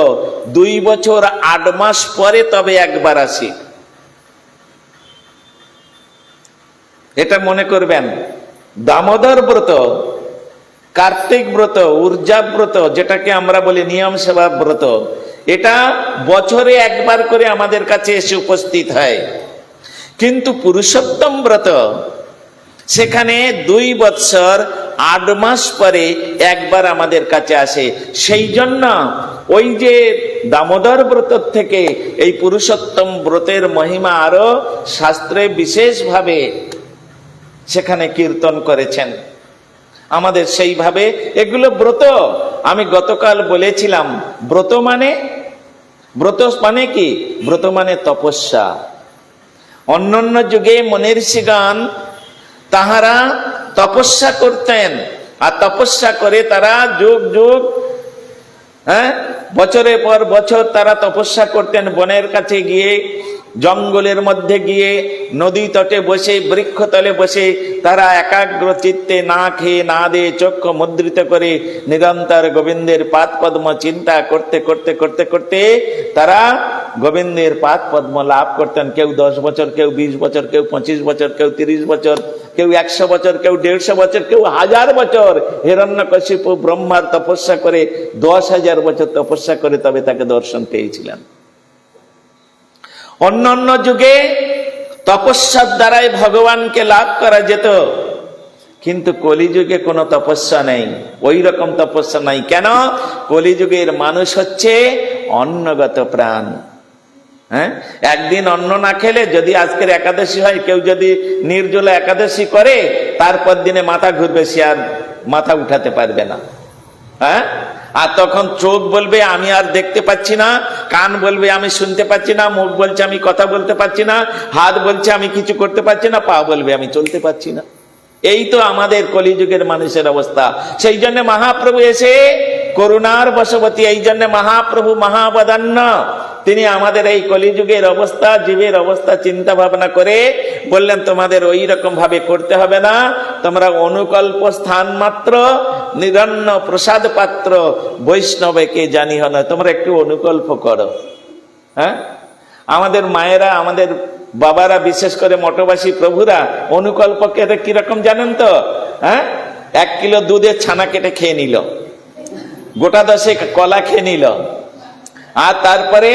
2 বছর 8 মাস পরে তবে একবার আসে। এটা মনে করবেন। দামোদর ব্রত, কার্তিক ব্রত, ঊর্জা ব্রত, যেটাকে আমরা বলি নিয়ম সেবা ব্রত, এটা বছরে একবার করে আমাদের কাছে এসে উপস্থিত হয়। কিন্তু পুরুষোত্তম ব্রত সেখানে 2 বৎসর 8 মাস পরে একবার আমাদের কাছে আসে। সেই জন্য ওই যে দামোদর ব্রত থেকে এই পুরুষোত্তম ব্রতের মহিমা আরো শাস্ত্রে বিশেষভাবে সেখানে কীর্তন করেছেন। আমাদের সেইভাবে এগুলো ব্রত। আমি গতকাল বলেছিলাম ব্রত মানে কি? ব্রত মানে তপস্যা। অন্যান্য যুগে মনীষীগণ তাহারা তপস্যা করতেন, আর তপস্যা করে তারা যুগ যুগ, বছরের পর বছর তারা তপস্যা করতেন। বনের কাছে গিয়ে, জঙ্গলের মধ্যে গিয়ে, নদী তটে বসে, বৃক্ষতলে বসে তারা একাগ্র চিত্তে না খেয়ে না দিয়ে চক্ষু মুদ্রিত করে নিরন্তর গোবিন্দের পাদ পদ্ম চিন্তা করতে করতে করতে করতে তারা গোবিন্দের পাদ পদ্ম লাভ করতেন। কেউ 10 বছর, কেউ 20 বছর, কেউ 25 বছর, কেউ 30 বছর, কেউ 100 বছর, কেউ 150 বছর, কেউ 1000 বছর। হিরণ্যকশিপু ব্রহ্মার তপস্যা করে 10,000 বছর তপস্যা করে তবে তাকে দর্শন পেয়েছিলেন। অন্যান্য যুগে তপস্যার দ্বারাই ভগবানকে লাভ করা যেত, কিন্তু কলিযুগে কোনো তপস্যা নেই, ওই রকম তপস্যা নাই। কেন? কলিযুগের মানুষ হচ্ছে অন্নগত প্রাণ। একদিন অন্ন না খেলে, যদি আজকের একাদশী হয়, কেউ যদি নির্জলা একাদশী করে, তারপর দিনে মাথা ঘুরবে, সে আর মাথা উঠাতে পারবে না। আর তখন চোখ বলবে আমি আর দেখতে পাচ্ছি না, কান বলবে আমি শুনতে পাচ্ছি না, মুখ বলছে আমি কথা বলতে পারছি না, হাত বলছে আমি কিছু করতে পারছি না, পা বলবে আমি চলতে পারছি না। এই তো আমাদের কলিযুগের মানুষের অবস্থা। সেই জন্য মহাপ্রভু এসে করুণার বশবতী, এই জন্য মহাপ্রভু মহাবদান্য, তিনি আমাদের এই কলিযুগের অবস্থা, জীবের অবস্থা চিন্তা ভাবনা করে বললেন তোমাদের ওই রকম ভাবে করতে হবে না, তোমরা অনুকল্প স্থান মাত্র, নিরন্ন প্রসাদ পাত্র, বৈষ্ণবকে জানিহ না, তোমরা একটু অনুকল্প করো। আমাদের মায়েরা, আমাদের বাবারা, বিশেষ করে মঠবাসী প্রভুরা অনুকল্পকে কিরকম জানেন তো? 1 কিলো দুধের ছানা কেটে খেয়ে নিল, গোটা 10 কলা খেয়ে নিল, আর তারপরে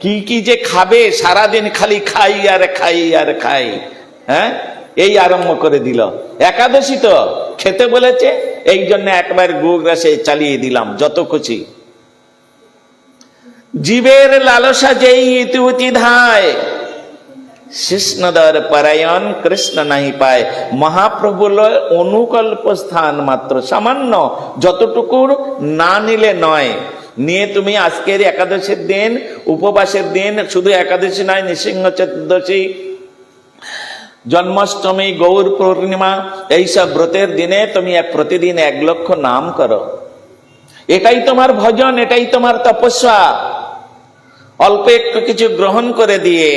কি কি যে খাবে, সারাদিন খালি খাই আর খাই আর খাই, এই আরম্ভ করে দিল। একাদশী তো খেতে বলেছে, এই জন্য একবার গোগ্রাসে চালিয়ে দিলাম, যত খুশি। জীবের লালসা যেই ইতিউতি ধায়, কৃষ্ণদর পরায়ণ কৃষ্ণ নাহি পায়। মহাপ্রভু অনুকল্প স্থান মাত্র, সামান্য, যতটুকু না নিলে নয়। নিয়ে তুমি আজকের একাদশীর দিন, উপবাসের দিন, শুধু একাদশী নয়, নৃসিংহ চতুর্দশী, জন্মাষ্টমী, গৌর পূর্ণিমা, এইসব ব্রতের দিনে তুমি প্রতিদিন 1 লক্ষ নাম করো। এটাই তোমার ভজন, এটাই তোমার তপস্যা। অল্প একটু কিছু গ্রহণ করে দিয়ে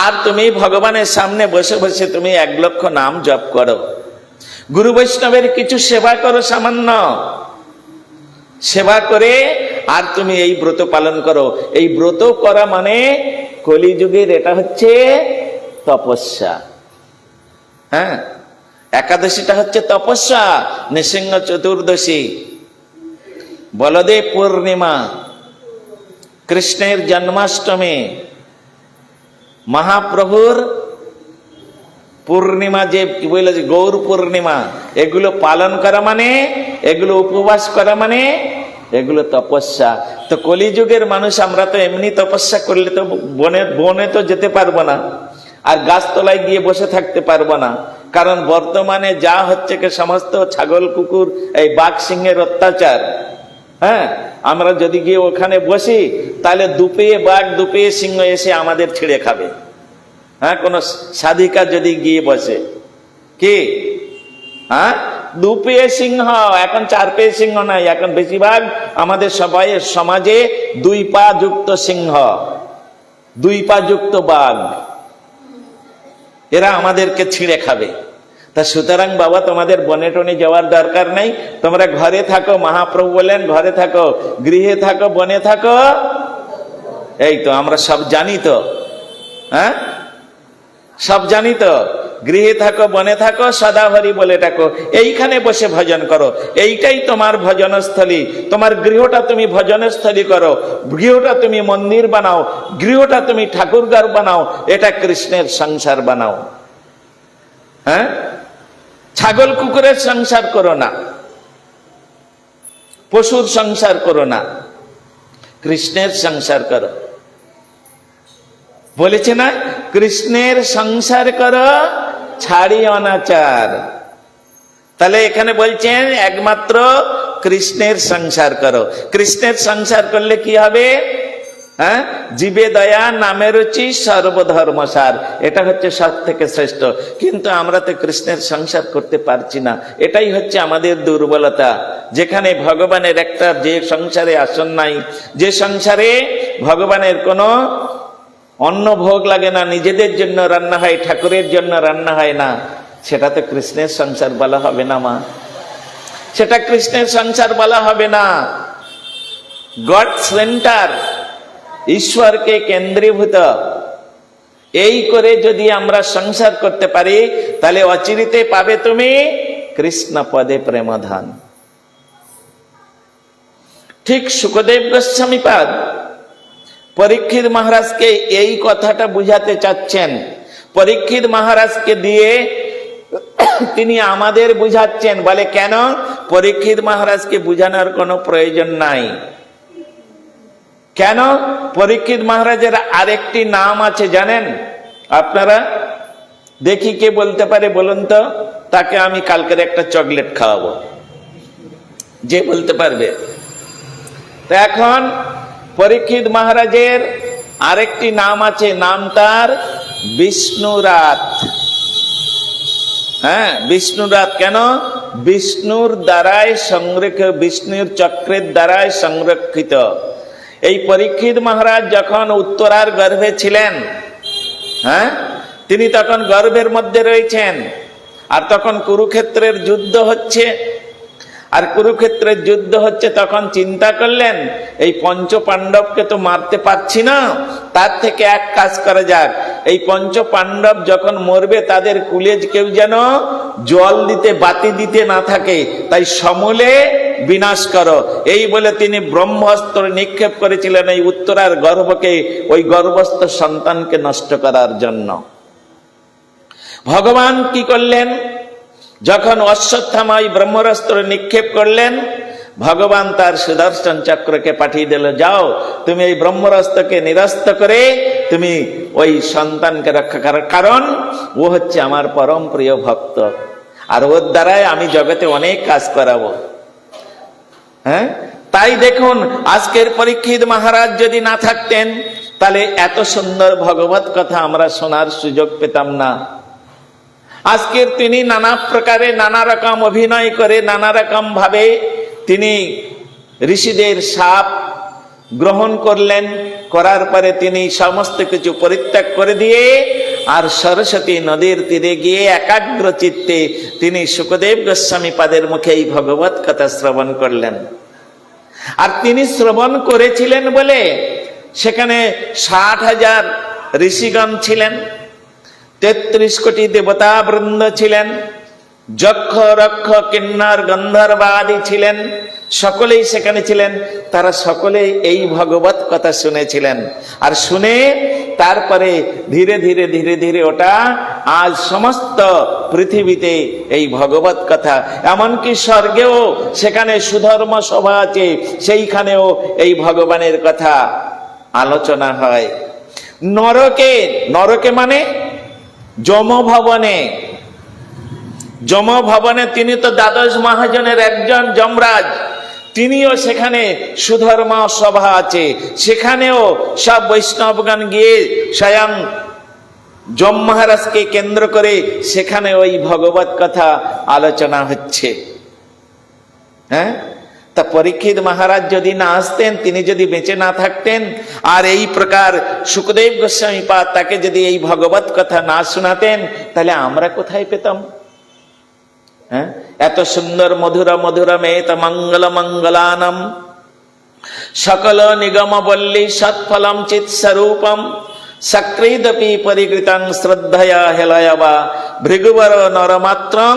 আর তুমি ভগবানের সামনে বসে বসে তুমি 1 লক্ষ নাম জপ করো। গুরু বৈষ্ণবের কিছু সেবা করো, সামান্য সেবা করে আর তুমি এই ব্রত পালন করো। এই ব্রত করা মানে কলিযুগের এটা হচ্ছে তপস্যা। একাদশীটা হচ্ছে তপস্যা, নৃসিংহ চতুর্দশী, বলদেব পূর্ণিমা, কৃষ্ণের জন্মাষ্টমী, মহাপ্রভুর পূর্ণিমা, যে কি বলে গৌর পূর্ণিমা, এগুলো পালন করা মানে, এগুলো উপবাস করা মানে, এগুলো তপস্যা। তো কলিযুগের মানুষ আমরা তো এমনি তপস্যা করলে তো বনে তো যেতে পারবো না, আর গাছতলায় গিয়ে বসে থাকতে পারবো না। কারণ বর্তমানে যা হচ্ছে কি, সমস্ত ছাগল কুকুর, এই বাঘ সিংহের অত্যাচার। আমরা যদি গিয়ে ওখানে বসি, তাহলে দুপিয়ে বাঘ, দুপিয়ে সিংহ এসে আমাদের ছিঁড়ে খাবে। কোন সাধিকা যদি গিয়ে বসে, কি দুপিয়ে সিংহ, এখন 4 পেয়ে সিংহ নাই, এখন বেশিরভাগ আমাদের সবাই সমাজে 2 পা যুক্ত সিংহ, 2 পা যুক্ত বাঘ, এরা আমাদেরকে ছিঁড়ে খাবে। তা সুতরাং বাবা, তোমাদের বনে টনে যাওয়ার দরকার নাই, তোমরা ঘরে থাকো। মহাপ্রভু বলেন ঘরে থাকো, গৃহে থাকো, বনে থাকো। এই তো আমরা সব জানি তো, সব জানি তো। গৃহে থাকো, বনে থাকো, সদা হরি বলে ডাকো, এইখানে বসে ভজন করো। এইটাই তোমার ভজনস্থলী। তোমার গৃহটা তুমি ভজনস্থলী করো, গৃহটা তুমি মন্দির বানাও, গৃহটা তুমি ঠাকুরঘর বানাও, এটা কৃষ্ণের সংসার বানাও। ছাগল কুকুরের সংসার করো না, পশুর সংসার করো না, কৃষ্ণের সংসার করো। বলেছে না, কৃষ্ণের সংসার করো, ছাড়ি অনাচার। তাহলে এখানে বলছেন একমাত্র কৃষ্ণের সংসার করো। কৃষ্ণের সংসার করলে কি হবে? হ্যাঁ, জীবে দয়া নামে রুচি সর্বধর্মসার, এটা হচ্ছে সব থেকে শ্রেষ্ঠ। কিন্তু আমরা তো কৃষ্ণের সংসার করতে পারছি না, এটাই হচ্ছে আমাদের দুর্বলতা। যেখানে ভগবানের একটা, যে সংসারে আসন নাই, যে সংসারে ভগবানের কোনো অন্ন ভোগ লাগে না, নিজেদের জন্য রান্না হয়, ঠাকুরের জন্য রান্না হয় না, সেটা তো কৃষ্ণের সংসার বলা হবে না মা, সেটা কৃষ্ণের সংসার বলা হবে না। গড সেন্টার, ঈশ্বরকে কেন্দ্রীভূত এই করে যদি আমরা সংসার করতে পারি, তাহলে অচিরিতে পাবে তুমি কৃষ্ণ পদে প্রেমধান। ঠিক সুখদেব গোস্বামী পাদ পরীক্ষিত মহারাজকে এই কথাটা বুঝাতে চাচ্ছেন। পরীক্ষিত মহারাজকে দিয়ে তিনি আমাদের বুঝাচ্ছেন। বলে কেন? পরীক্ষিত মহারাজকে বুঝানোর কোনো প্রয়োজন নাই। কেন? পরীক্ষিত মহারাজের আরেকটি নাম আছে জানেন আপনারা? দেখি কে বলতে পারে বলুন তো, তাকে আমি কালকের একটা চকলেট খাওয়াবো, যে বলতে পারবে। তো এখন পরীক্ষিত মহারাজের আরেকটি নাম আছে, নাম তার বিষ্ণুরাত। হ্যাঁ, বিষ্ণুরাত। কেন? বিষ্ণুর দ্বারাই সংরক্ষিত, বিষ্ণুর চক্রের দ্বারাই সংরক্ষিত। এই পরীক্ষিত মহারাজ যখন উত্তরার গর্ভে ছিলেন, হ্যাঁ, তিনি তখন গর্ভের মধ্যে রয়েছেন, আর তখন কুরুক্ষেত্রের যুদ্ধ হচ্ছে। আর কুরুক্ষেত্রের যুদ্ধ হচ্ছে, তখন চিন্তা করলেন এই পঞ্চ পাণ্ডবকে তো মারতে পারছি না, তার থেকে এক কাজ করা যাক, এই পঞ্চ পাণ্ডব যখন মরবে তাদের কুলে কেউ যেন জল দিতে, বাতি দিতে না থাকে, তাই সমূলে বিনাশ করো। এই বলে তিনি ব্রহ্মাস্ত্র নিক্ষেপ করেছিলেন এই উত্তরার গর্ভকে, ওই গর্ভস্থ সন্তানকে নষ্ট করার জন্য। ভগবান কি করলেন? যখন অশ্বত্থামা ওই ব্রহ্মাস্ত্র নিক্ষেপ করলেন, ভগবান তার সুদর্শন চক্রকে পাঠিয়ে দিল, যাও তুমি এই ব্রহ্মাস্ত্রকে নিরস্ত করে তুমি ওই সন্তানকে রক্ষা করো, কারণ ও হচ্ছে আমার পরম প্রিয় ভক্ত, আর ওর দ্বারাই আমি জগতে অনেক কাজ করাবো। হ্যাঁ, তাই দেখুন আজকের পরীক্ষিত মহারাজ যদি না থাকতেন, তাহলে এত সুন্দর ভগবত কথা আমরা শোনার সুযোগ পেতাম না। আজকের তিনি নানা প্রকারে নানা রকম অভিনয় করে, নানা রকম ভাবে তিনি ঋষিদের শাপ গ্রহণ করলেন। করার পরে তিনি সমস্ত কিছু পরিত্যাগ করে দিয়ে আর সরস্বতী নদীর তীরে গিয়ে একাগ্র চিত্তে তিনি সুখদেব গোস্বামী পাদের মুখে এই ভগবত কথা শ্রবণ করলেন। আর তিনি শ্রবণ করেছিলেন বলে সেখানে 60,000 ঋষিগণ ছিলেন, 33 কোটি দেবতা বৃন্দ ছিলেন, যক্ষ রক্ষ কিন্নর গন্ধর্ব আদি ছিলেন, সকলেই সেখানে ছিলেন। তারা সকলে এই ভগবত কথা শুনেছিলেন, আর শুনে তারপরে ধীরে ধীরে ধীরে ধীরে ওটা আজ সমস্ত পৃথিবীতে এই ভগবত কথা, এমনকি স্বর্গেও সেখানে সুধর্ম সভা আছে, সেইখানেও এই ভগবানের কথা আলোচনা হয়। নরকে, নরকে মানে যমভবনে, যমভবনে তিনি তো দ্বাদশ মহাজনের একজন যমরাজ, তিনিও সেখানে সুধর্ম সভা আছে, সেখানেও সব বৈষ্ণবগণ গিয়ে স্বয়ং যম মহারাজকে কেন্দ্র করে সেখানে ওই ভগবত কথা আলোচনা হচ্ছে। হ্যাঁ, তা পরীক্ষিত মহারাজ যদি না আসতেন, তিনি যদি বেঁচে না থাকতেন, আর এই প্রকার সুখদেব গোস্বামী পাদ তাকে যদি এই ভগবত কথা না শোনাতেন, তাহলে আমরা কোথায় পেতাম? হ্যাঁ, এত সুন্দর মধুর মধুর মেত মঙ্গল মঙ্গলানম সকল নিগম বল্লী সৎফলম চিৎ স্বরূপম সক্রিদপি পরিকৃতং শ্রদ্ধয়া হেলয়বা ভৃগুবর নরমাত্রং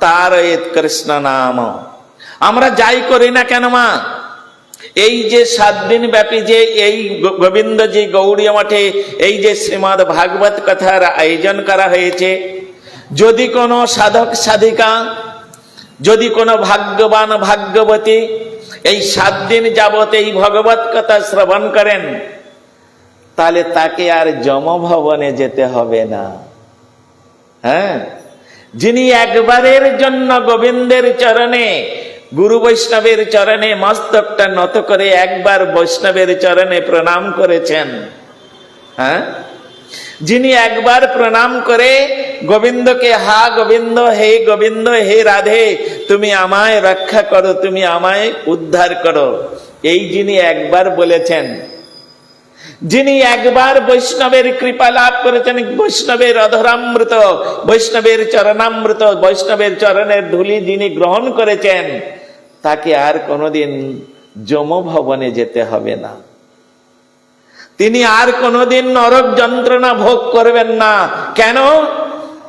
তারয়েত কৃষ্ণ নাম। আমরা যাই করি না কেন মা, এই যে 7 দিন ব্যাপী যে এই গোবিন্দজি গৌড়ীয় মঠে এই যে শ্রীমদ্ ভাগবত কথার আয়োজন করা হয়েছে, যদি কোনো সাধক সাধিকা, যদি কোনো ভাগ্যবান ভাগ্যবতী এই 7 দিন যাবত এই ভগবত কথা শ্রবণ করেন, তাহলে তাকে আর যমভবনে যেতে হবে না। হ্যাঁ, যিনি একবারের জন্য গোবিন্দের চরণে, গুরু বৈষ্ণবের চরণে মস্তকটা নত করে একবার বৈষ্ণবের চরণে প্রণাম করেছেন, হ্যাঁ, যিনি একবার প্রণাম করে গোবিন্দকে, হা গোবিন্দ, হে গোবিন্দ, হে রাধে, তুমি আমায় রক্ষা করো, তুমি আমায় উদ্ধার করো, এই যিনি একবার বলেছেন, যিনি একবার বৈষ্ণবের কৃপা লাভ করেছেন, বৈষ্ণবের অধরামৃত, বৈষ্ণবের চরণামৃত, বৈষ্ণবের চরণের ধুলি যিনি গ্রহণ করেছেন, তাকে আর কোনোদিন যমভবনে যেতে হবে না। তিনি আর কোনোদিন নরক যন্ত্রণা ভোগ করবেন না। কেন?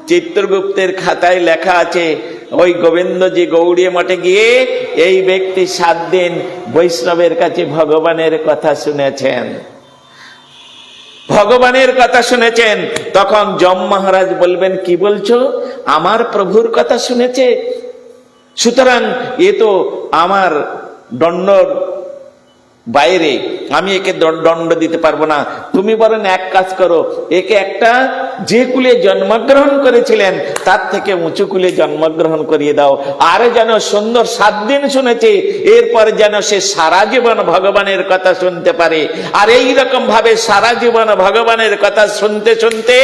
চিত্রগুপ্তের খাতায় লেখা আছে, ওই গোবিন্দজি গৌড়ীয় মঠে গিয়ে এই ব্যক্তি 7 দিন বৈষ্ণবের কাছে ভগবানের কথা শুনেছেন, ভগবানের কথা শুনেছেন। তখন যম মহারাজ বলবেন, কি বলছো? আমার প্রভুর কথা শুনেছে, সুতরাং এ তো আমার দণ্ডর বাইরে, আমি একে দণ্ড দিতে পারবো না। তুমি বলেন এক কাজ করো, একে একটা যে কুলে জন্মগ্রহণ করেছিলেন তার থেকে উঁচু কুলে জন্মগ্রহণ করিয়ে দাও, আর যেন সুন্দর 7 দিন শুনেছে, এরপর যেন সে সারা জীবন ভগবানের কথা শুনতে পারে। আর এই রকম ভাবে সারা জীবন ভগবানের কথা শুনতে শুনতে,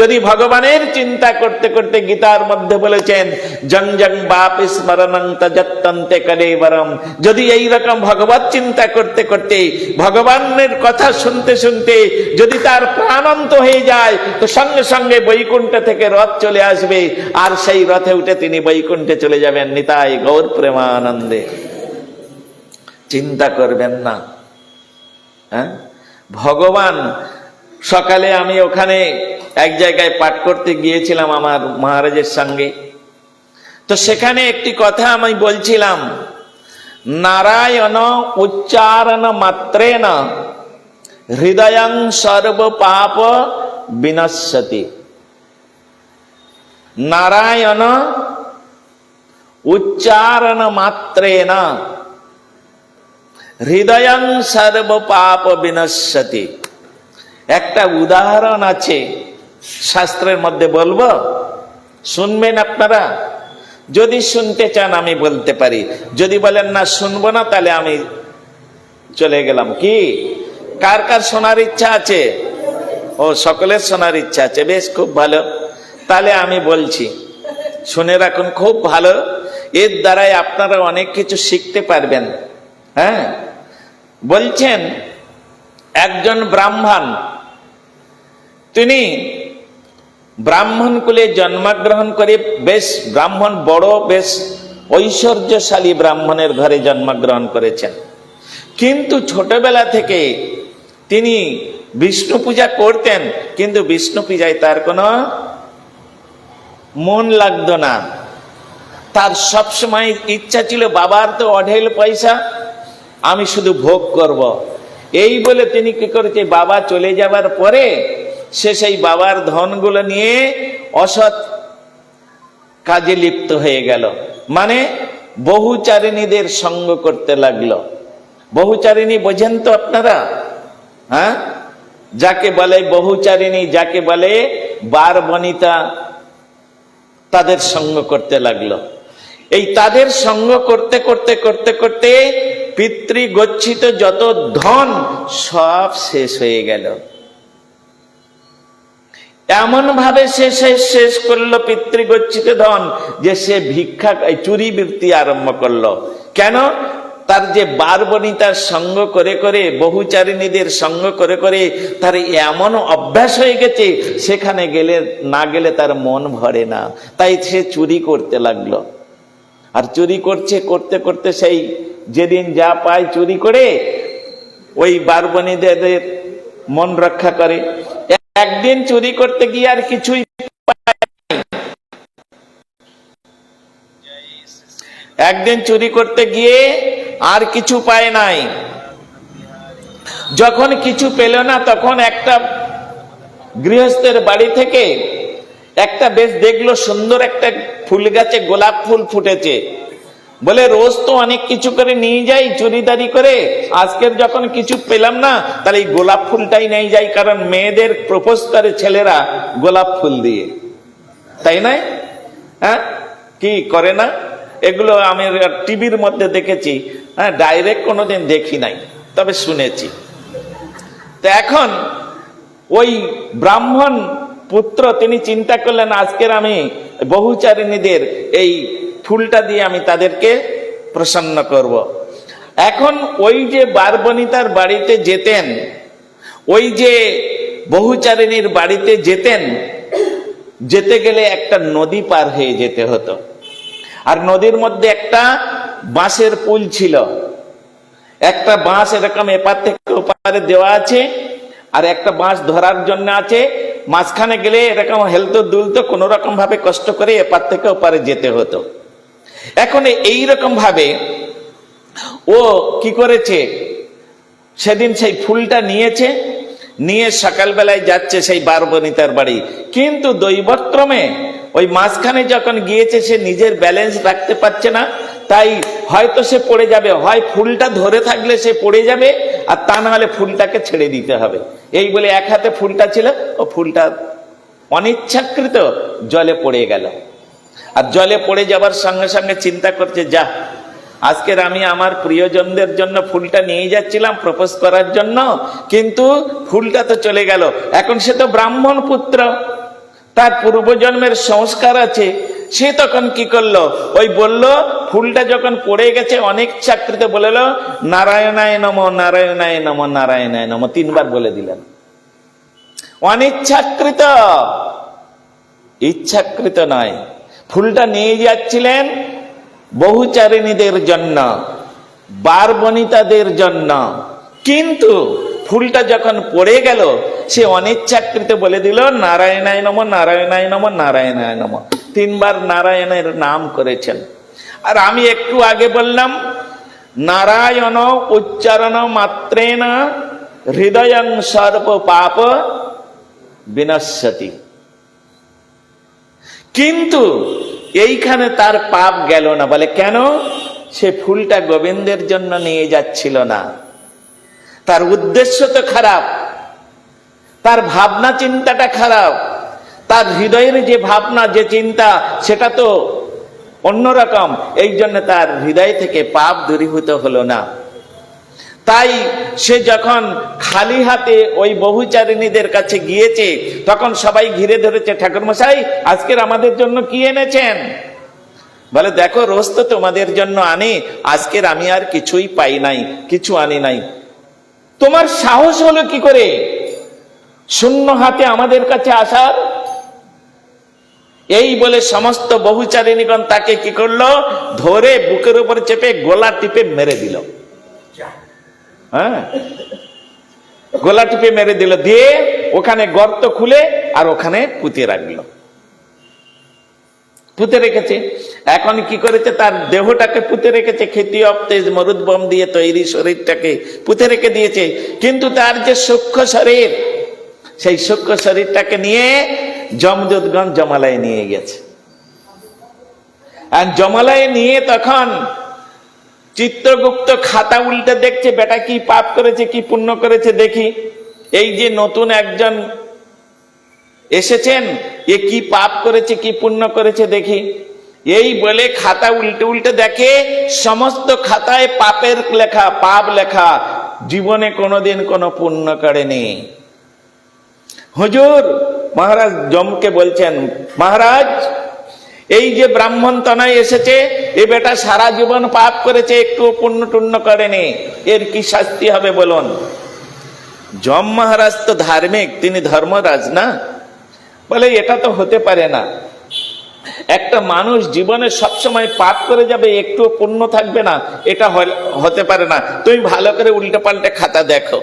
যদি ভগবানের চিন্তা করতে করতে, গীতার মধ্যে বলেছেন জং জং বাপ স্মরণং তজত্তন্তে কলেবরম, যদি এই রকম ভগবত চিন্তা করতে করতে, ভগবানের কথা শুনতে শুনতে যদি তার প্রাণান্ত হয়ে যায়, তো সঙ্গে সঙ্গে বৈকুণ্ঠ থেকে রথ চলে আসবে, আর সেই রথে উঠে তিনি বৈকুণ্ঠে চলে যাবেন নিতাই গৌর প্রেমানন্দে। চিন্তা করবেন না। হ্যাঁ, ভগবান, সকালে আমি ওখানে এক জায়গায় পাঠ করতে গিয়েছিলাম আমার মহারাজের সঙ্গে, তো সেখানে একটি কথা আমি বলছিলাম, নারায়ণ উচ্চারণ মাত্রেণ হৃদয়ং সর্ব পাপ বিনশ্যতি। নারায়ণ উচ্চারণ মাত্রেণ হৃদয়ং সর্ব পাপ বিনশ্যতি। একটা উদাহরণ আছে শাস্ত্রের মধ্যে, বলবো, শুনবেন আপনারা? যদি শুনতে চান আমি বলতে পারি, যদি বলেন না শুনবো না, তাহলে আমি চলে গেলাম। কি, কার কার শোনার ইচ্ছা আছে? ও, সকলের শোনার ইচ্ছা আছে, বেশ, খুব ভালো। তাহলে আমি বলছি, শুনে রাখুন, খুব ভালো। এর দ্বারাই আপনারা অনেক কিছু শিখতে পারবেন। হ্যাঁ, বলছেন একজন ব্রাহ্মণ, তিনি ব্রাহ্মণ কুলে জন্মগ্রহণ করে, বেশ ব্রাহ্মণ, বড় বেশ ঐশ্বর্যশালী ব্রাহ্মণের ঘরে জন্মগ্রহণ করেছেন, কিন্তু ছোটবেলা থেকে তিনি বিষ্ণু পূজা করতেন, কিন্তু বিষ্ণু পূজায় তার কোনো মন লাগতো না। তার সবসময় ইচ্ছা ছিল, বাবার তো অঢেল পয়সা, আমি শুধু ভোগ করব। এই বলে তিনি কি করেছে, বাবা চলে যাবার পরে সে সেই বাবার ধনগুলো নিয়ে অসৎ কাজে লিপ্ত হয়ে গেল, মানে বহুচারিণীদের সঙ্গ করতে লাগলো। বহুচারিণী বোঝেন তো আপনারা? হ্যাঁ, যাকে বলে বহুচারিণী, যাকে বলে বার বনিতা, তাদের সঙ্গ করতে লাগলো। এই তাদের সঙ্গ করতে করতে করতে করতে পিতৃগচ্ছিত যত ধন সব শেষ হয়ে গেল। এমন ভাবে সে শেষ করলো পিতৃগচ্ছিত ধন, যে সে ভিক্ষা, চুরি বৃত্তি আরম্ভ করলো। কেন? তার যে বারবনিতার সঙ্গ করে করে, বহুচারিণীদের সঙ্গ করে করে তার এমন অভ্যাস হয়ে গেছে, সেখানে না গেলে তার মন ভরে না, তাই সে চুরি করতে লাগলো। আর চুরি করতে করতে সেই যেদিন যা পায় চুরি করে ওই বারবনিদের মন রক্ষা করে। একদিন চুরি করতে গিয়ে আর কিছুই একদিন চুরি করতে গিয়ে আর কিছু পায় নাই। যখন কিছু পেল না, তখন একটা গৃহস্থের বাড়ি থেকে একটা বেশ দেখলো সুন্দর একটা ফুল গাছে গোলাপ ফুল ফুটেছে, বলে রোজ তো অনেক কিছু করে নিয়ে যাই চুরিদারি করে, আজকের যখন কিছু পেলাম না তাহলে এই গোলাপ ফুলটাই নিয়ে যাই, কারণ মেয়েদের প্রপোজ করে ছেলেরা গোলাপ ফুল দিয়ে, তাই নয়? হ্যাঁ, কি করে না? এগুলো আমি টিভির মধ্যে দেখেছি, হ্যাঁ, ডাইরেক্ট কোনোদিন দেখি নাই, তবে শুনেছি। তো এখন ওই ব্রাহ্মণ পুত্র তিনি চিন্তা করলেন আজকের আমি বহুচারিণীদের এই ফুলটা দিয়ে আমি তাদেরকে প্রসন্ন করব। এখন ওই যে বারবনিতার বাড়িতে যেতেন, ওই যে বহুচারিণীর বাড়িতে যেতেন, যেতে গেলে একটা নদী পার হয়ে যেতে হতো, আর নদীর মধ্যে একটা বাঁশের পুল ছিল, একটা বাঁশ এরকম এপার থেকে ওপারে দেওয়া আছে, আর একটা বাঁশ ধরার জন্য আছে, মাঝখানে গেলে এরকম হেলতো দুলতো কোন রকম ভাবে কষ্ট করে এপার থেকে ওপারে যেতে হতো। এখন এইরকম ভাবে ও কি করেছে, সেদিন সেই ফুলটা নিয়েছে, নিয়ে সকালবেলায় যাচ্ছে সেই বারবনিতার বাড়ি, কিন্তু দৈবক্রমে ওই মাঝখানে যখন গিয়েছে সে নিজের ব্যালেন্স রাখতে পারছে না, তাই হয়তো সে পড়ে যাবে, হয় ফুলটা ধরে থাকলে সে পড়ে যাবে, আর তা না হলে ফুলটাকে ছেড়ে দিতে হবে। এই বলে এক হাতে ফুলটা ছিল, ও ফুলটা অনিচ্ছাকৃত জলে পড়ে গেল। আর জলে পড়ে যাবার সঙ্গে সঙ্গে চিন্তা করছে, যা আজকের আমি আমার প্রিয়জনদের জন্য ফুলটা নিয়ে যাচ্ছিলাম প্রপোজ করার জন্য, কিন্তু ফুলটা তো চলে গেল। এখন সে তো ব্রাহ্মণ পুত্র, তার পূর্বজন্মের সংস্কার আছে, সে তখন কি করলো, ওই বলল ফুলটা যখন পড়ে গেছে অনেক চাকরিত বলে নারায়ণায় নম, নারায়ণায় নম, নারায়ণায় নম, 3 বার বলে দিলেন। অনিচ্ছাকৃত, ইচ্ছাকৃত নয়। ফুলটা নিয়ে যাচ্ছিলেন বহুচারিণীদের জন্য, বারবনিতাদের জন্য, কিন্তু ফুলটা যখন পড়ে গেল সে অনিচ্ছাকৃত বলে দিল নারায়ণায় নম, নারায়ণায় নম, নারায়ণায় নম, 3 বার নারায়ণের নাম করেছেন। আর আমি একটু আগে বললাম নারায়ণ উচ্চারণ মাত্রেণ হৃদয়ং সর্ব পাপ বিনশ্যতি, কিন্তু এইখানে তার পাপ গেল না। বলে কেন? সে ফুলটা গোবিন্দের জন্য নিয়ে যাচ্ছিল না, তার উদ্দেশ্য তো খারাপ, তার ভাবনা চিন্তাটা খারাপ, তার হৃদয়ের যে ভাবনা যে চিন্তা সেটা তো অন্যরকম, এই জন্য তার হৃদয় থেকে পাপ দূরীভূত হলো না। তাই সে যখন খালি হাতে ওই বহুচারিণীদের কাছে গিয়েছে তখন সবাই ঘিরে ধরেছে, ঠাকুরমশাই আজকের আমাদের জন্য কি এনেছেন? বলে দেখো রোজ তো তোমাদের জন্য আনি, আজকের আমি আর কিছুই পাই নাই, কিছু আনি নাই। তোমার সাহস হলো কি করে শূন্য হাতে আমাদের কাছে আসার? এই বলে সমস্ত বহুচারিণীগণ তাকে কি করলো, ধরে বুকের উপর চেপে গলা টিপে মেরে দিল। হ্যাঁ, গলা টিপে মেরে দিল, দিয়ে ওখানে গর্ত খুলে আর ওখানে পুঁতে রাখলো, পুঁতে রেখেছে। এখন কি করেছে, তার দেহটাকে পুঁতে রেখেছে, খেতি অপ্তেজ মরুদ্বম দিয়ে তৈরি শরীরটাকে পুঁতে রেখে দিয়েছে, কিন্তু তার যে সূক্ষ্ম শরীর, সেই সূক্ষ্ম শরীরটাকে নিয়ে যমদূতগণ জমালয়ে নিয়ে গেছে। আর জমালয়ে নিয়ে তখন চিত্রগুপ্ত খাতা উল্টে দেখছে, বেটা কি পাপ করেছে কি পুণ্য করেছে দেখি, এই যে নতুন একজন এসেছেন, এ কি পাপ করেছে কি পুণ্য করেছে দেখি। এই বলে খাতা উল্টে উল্টে দেখে সমস্ত খাতায় পাপের লেখা, পাপ লেখা, জীবনে কোনোদিন কোনো পুণ্য করেনি। হুজুর, মহারাজ যমকে বলছেন, মহারাজ এই যে ব্রাহ্মণ তনয় এসেছে, এ বেটা সারা জীবন পাপ করেছে, একটু পুণ্য টুণ্য করেনি, এর কি শাস্তি হবে বলুন? যম মহারাজ তো ধার্মিক, তিনি ধর্মরাজ না, বলে এটা তো হতে পারে না, একটা মানুষ জীবনে সবসময় পাপ করে যাবে, একটু পুণ্য থাকবে না, এটা হতে পারে না, তুমি ভালো করে উল্টে পাল্টে খাতা দেখো।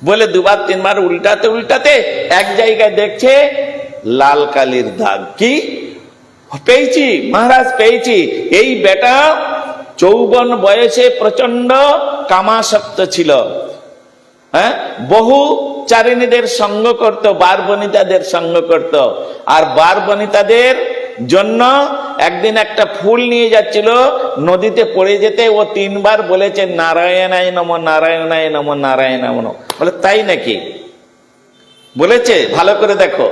বলে 2 বার 3 বার উল্টাতে উল্টাতে এক জায়গায় দেখছে লাল কালির দাগ। কি পেয়েছি মহারাজ, পেয়েছি, এই বেটা যৌবন বয়সে প্রচন্ড কামাসক্ত ছিল, হ্যাঁ, বহু চারিণীদের সঙ্গ করত, বার বনিতাদের সঙ্গ করত। আর বার বনিতাদের জন্য একদিন একটা ফুল নিয়ে যাচ্ছিল, নদীতে পড়ে যেতে ও 3 বার বলেছে নারায়ণায় নমঃ, নারায়ণায় নমঃ, নারায়ণায় নমঃ। বলে তাই নাকি? বলেছে, ভালো করে দেখো।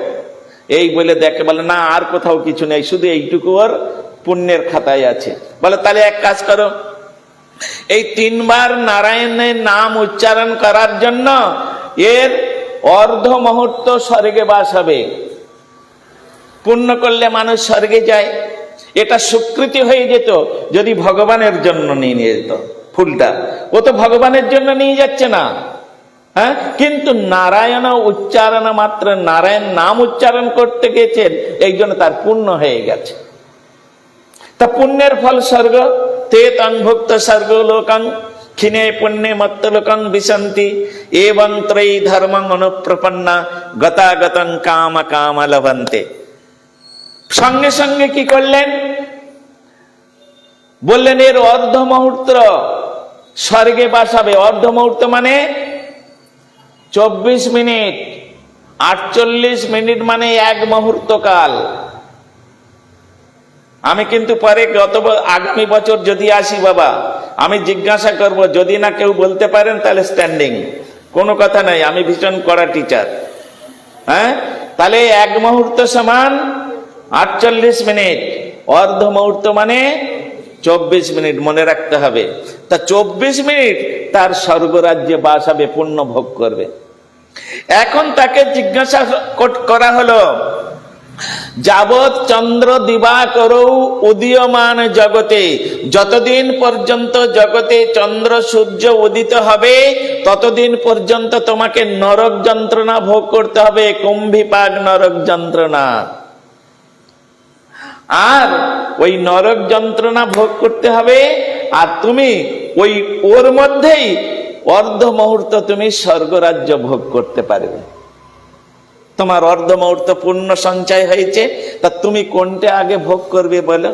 এই বলে দেখে, বলে না আর কোথাও কিছু নেই, শুধু এইটুকু ওর পুণ্যের খাতায় আছে। বলে তাহলে এক কাজ করো, এই 3 বার নারায়ণের নাম উচ্চারণ করার জন্য এর অর্ধ মুহূর্ত স্বর্গে বাস হবে। পুণ্য করলে মানুষ স্বর্গে যায়। এটা স্বীকৃতি হয়ে যেত যদি ভগবানের জন্য নিয়ে যেত ফুলটা। ও তো ভগবানের জন্য নিয়ে যাচ্ছে না, হ্যাঁ, কিন্তু নারায়ণ উচ্চারণ মাত্র, নারায়ণ নাম উচ্চারণ করতে গেছেন, এই জন্য তার পুণ্য হয়ে গেছে। তা পুণ্যের ফল স্বর্গ। তে তংভুক্ত স্বর্গ লোকং ক্ষীণে পুণ্যে মত্ত লোকং বিশন্তি এবং ত্রয়ী ধর্মং অনুপ্রপন্না গতাগতং কাম কাম লভন্তে। সঙ্গে সঙ্গে কি করলেন? বললেন এর অর্ধ মুহূর্ত স্বর্গে বাসাবে। অর্ধ মুহূর্ত মানে 24 মিনিট, 48 মিনিট মানে 1 মুহূর্ত কাল। আমি কিন্তু পরে আগামী বছর যদি আসি বাবা, আমি জিজ্ঞাসা করব, যদি না কেউ বলতে পারেন তাহলে স্ট্যান্ডিং, কোনো কথা নাই, আমি ভীষণ কড়া টিচার। হ্যাঁ, তাহলে 1 মুহূর্ত সমান 48 মিনিট, অর্ধ মুহূর্ত মানে 24 মিনিট, মনে রাখতে হবে। তা 24 মিনিট তার স্বর্গরাজ্যে বাস হবে, পুণ্য ভোগ করবে। এখন তাকে জিজ্ঞাসা করা হলো, যাবৎ চন্দ্র দিবাকরৌ উদীয়মান জগতে, যতদিন পর্যন্ত জগতে চন্দ্র সূর্য উদিত হবে ততদিন পর্যন্ত তোমাকে নরক যন্ত্রণা ভোগ করতে হবে, কুম্ভিপাক নরক যন্ত্রণা। আর ওই নরক যন্ত্রণা ভোগ করতে হবে, আর তুমি ওর মধ্যেই অর্ধ মুহূর্ত তুমি স্বর্গরাজ্য ভোগ করতে পারবে। তোমার অর্ধ মুহূর্ত পূর্ণ সঞ্চয় হয়েছে, তা তুমি কোনটা আগে ভোগ করবে বলো?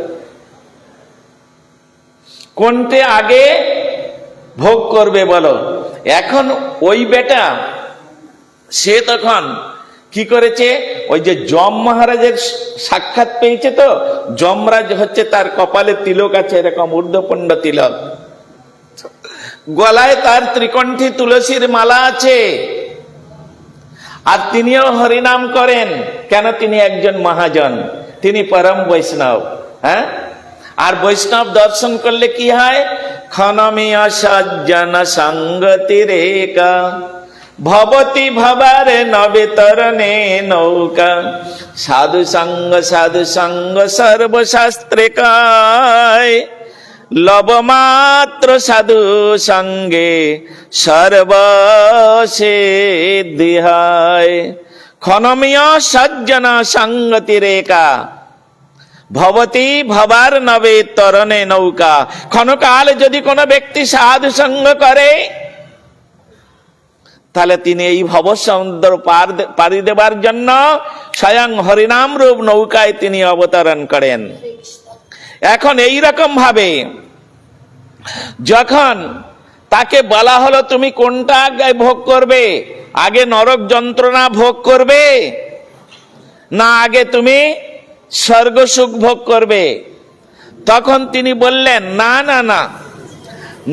কোনটা আগে ভোগ করবে বলো? এখন ওই বেটা সে তখন কি করেছে, ওই যে যম মহারাজের সাক্ষাৎ পেয়েছে, তো যমরাজ হচ্ছে তার কপালে তিলক আছে, এরকম ঊর্ধ্বপুণ্ড তিলক, গলায় তার ত্রিকণ্ঠী তুলসীর মালা আছে, আর তিনিও হরিনাম করেন। কেন? তিনি একজন মহাজন, তিনি পরম বৈষ্ণব। হ্যাঁ, আর বৈষ্ণব দর্শন করলে কি হয়? ক্ষণমিয়া সজ্জন সঙ্গতি রেকা ভবতি ভবারে নবে তরণে নৌকা সাধু সঙ্গ সর্বশাস্ত্রিকায় লবমাত্র সাধু সঙ্গে সর্বসিদ্ধিহায়। ক্ষণমিয় সজ্জন সঙ্গতি রেখা ভবতি ভবার নবে তরণে নৌকা। ক্ষণকাল যদি কোনো ব্যক্তি সাধু সঙ্গ করে তাহলে তিনি এই ভব সমুদ্র পাড়ি দেবার জন্য স্বয়ং হরিনাম রূপ নৌকায় তিনি অবতরণ করেন। এখন এই রকম ভাবে যখন তাকে বলা হলো তুমি কোনটা আগে ভোগ করবে, আগে নরক যন্ত্রণা ভোগ করবে না আগে তুমি স্বর্গ সুখ ভোগ করবে, তখন তিনি বললেন না না না,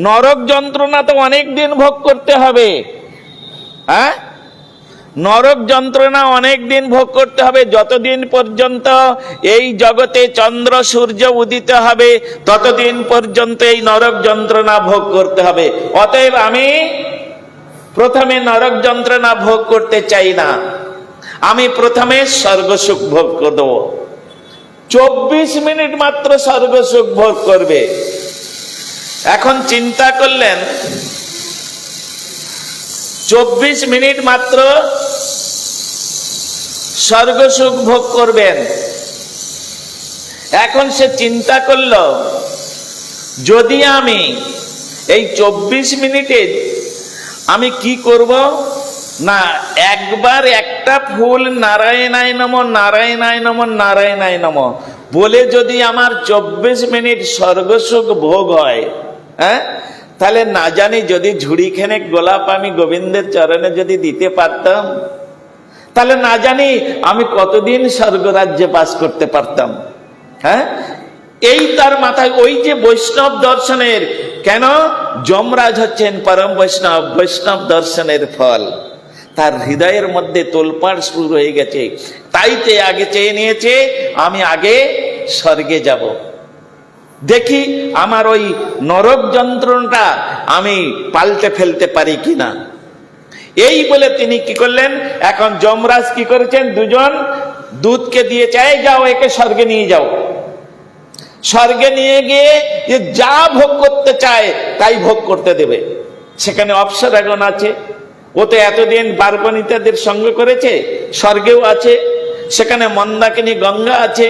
নরক যন্ত্রণা তো অনেক দিন ভোগ করতে হবে। হ্যাঁ, নরক যন্ত্রণা অনেক দিন ভোগ করতে হবে, যতদিন পর্যন্ত এই জগতে চন্দ্র সূর্য উদিত হবে ততদিন পর্যন্ত এই নরক যন্ত্রণা ভোগ করতে হবে। অতএব আমি প্রথমে নরক যন্ত্রণা ভোগ করতে চাই না, আমি প্রথমে স্বর্গ সুখ ভোগ করব। 24 মিনিট মাত্র স্বর্গ সুখ ভোগ করবে। এখন চিন্তা করলেন 24 মিনিট মাত্র স্বর্গ সুখ ভোগ করবেন। এখন সে চিন্তা করল, যদি আমি এই 24 মিনিটে আমি কি করব না, একবার একটা ফুল নারায়ণায় নমঃ নারায়ণায় নমঃ নারায়ণায় নমঃ বলে যদি আমার 24 মিনিট স্বর্গ সুখ ভোগ হয়, হ্যাঁ, তাহলে না জানি যদি ঝুড়িখানেক গোলাপ আমি গোবিন্দের চরণে যদি দিতে পারতাম, তাহলে না জানি আমি কতদিন স্বর্গরাজ্যে বাস করতে পারতাম। হ্যাঁ, এই তার মাথায় ওই যে বৈষ্ণব দর্শনের, কেন যমরাজ হচ্ছেন পরম বৈষ্ণব, বৈষ্ণব দর্শনের ফল। তার হৃদয়ের মধ্যে তোলপাড় শুরু হয়ে গেছে, তাইতে আগে চেয়ে নিয়েছে আমি আগে স্বর্গে যাব, দেখি আমার ওই নরক যন্ত্রণাটা আমি পাল্টে ফেলতে পারি কিনা। এই বলে তিনি কি করলেন, এখন যমরাজ কি করেছেন, দুজন দূতকে দিয়ে চাই যাও একে স্বর্গে নিয়ে যাও। স্বর্গে নিয়ে গিয়ে যে যা ভোগ করতে চায় তাই ভোগ করতে দেবে। সেখানে অপ্সরাগণ আছে, ও তো এতদিন বারবণিতাদের সঙ্গ করেছে, স্বর্গেও আছে। সেখানে মন্দাকিনী গঙ্গা আছে,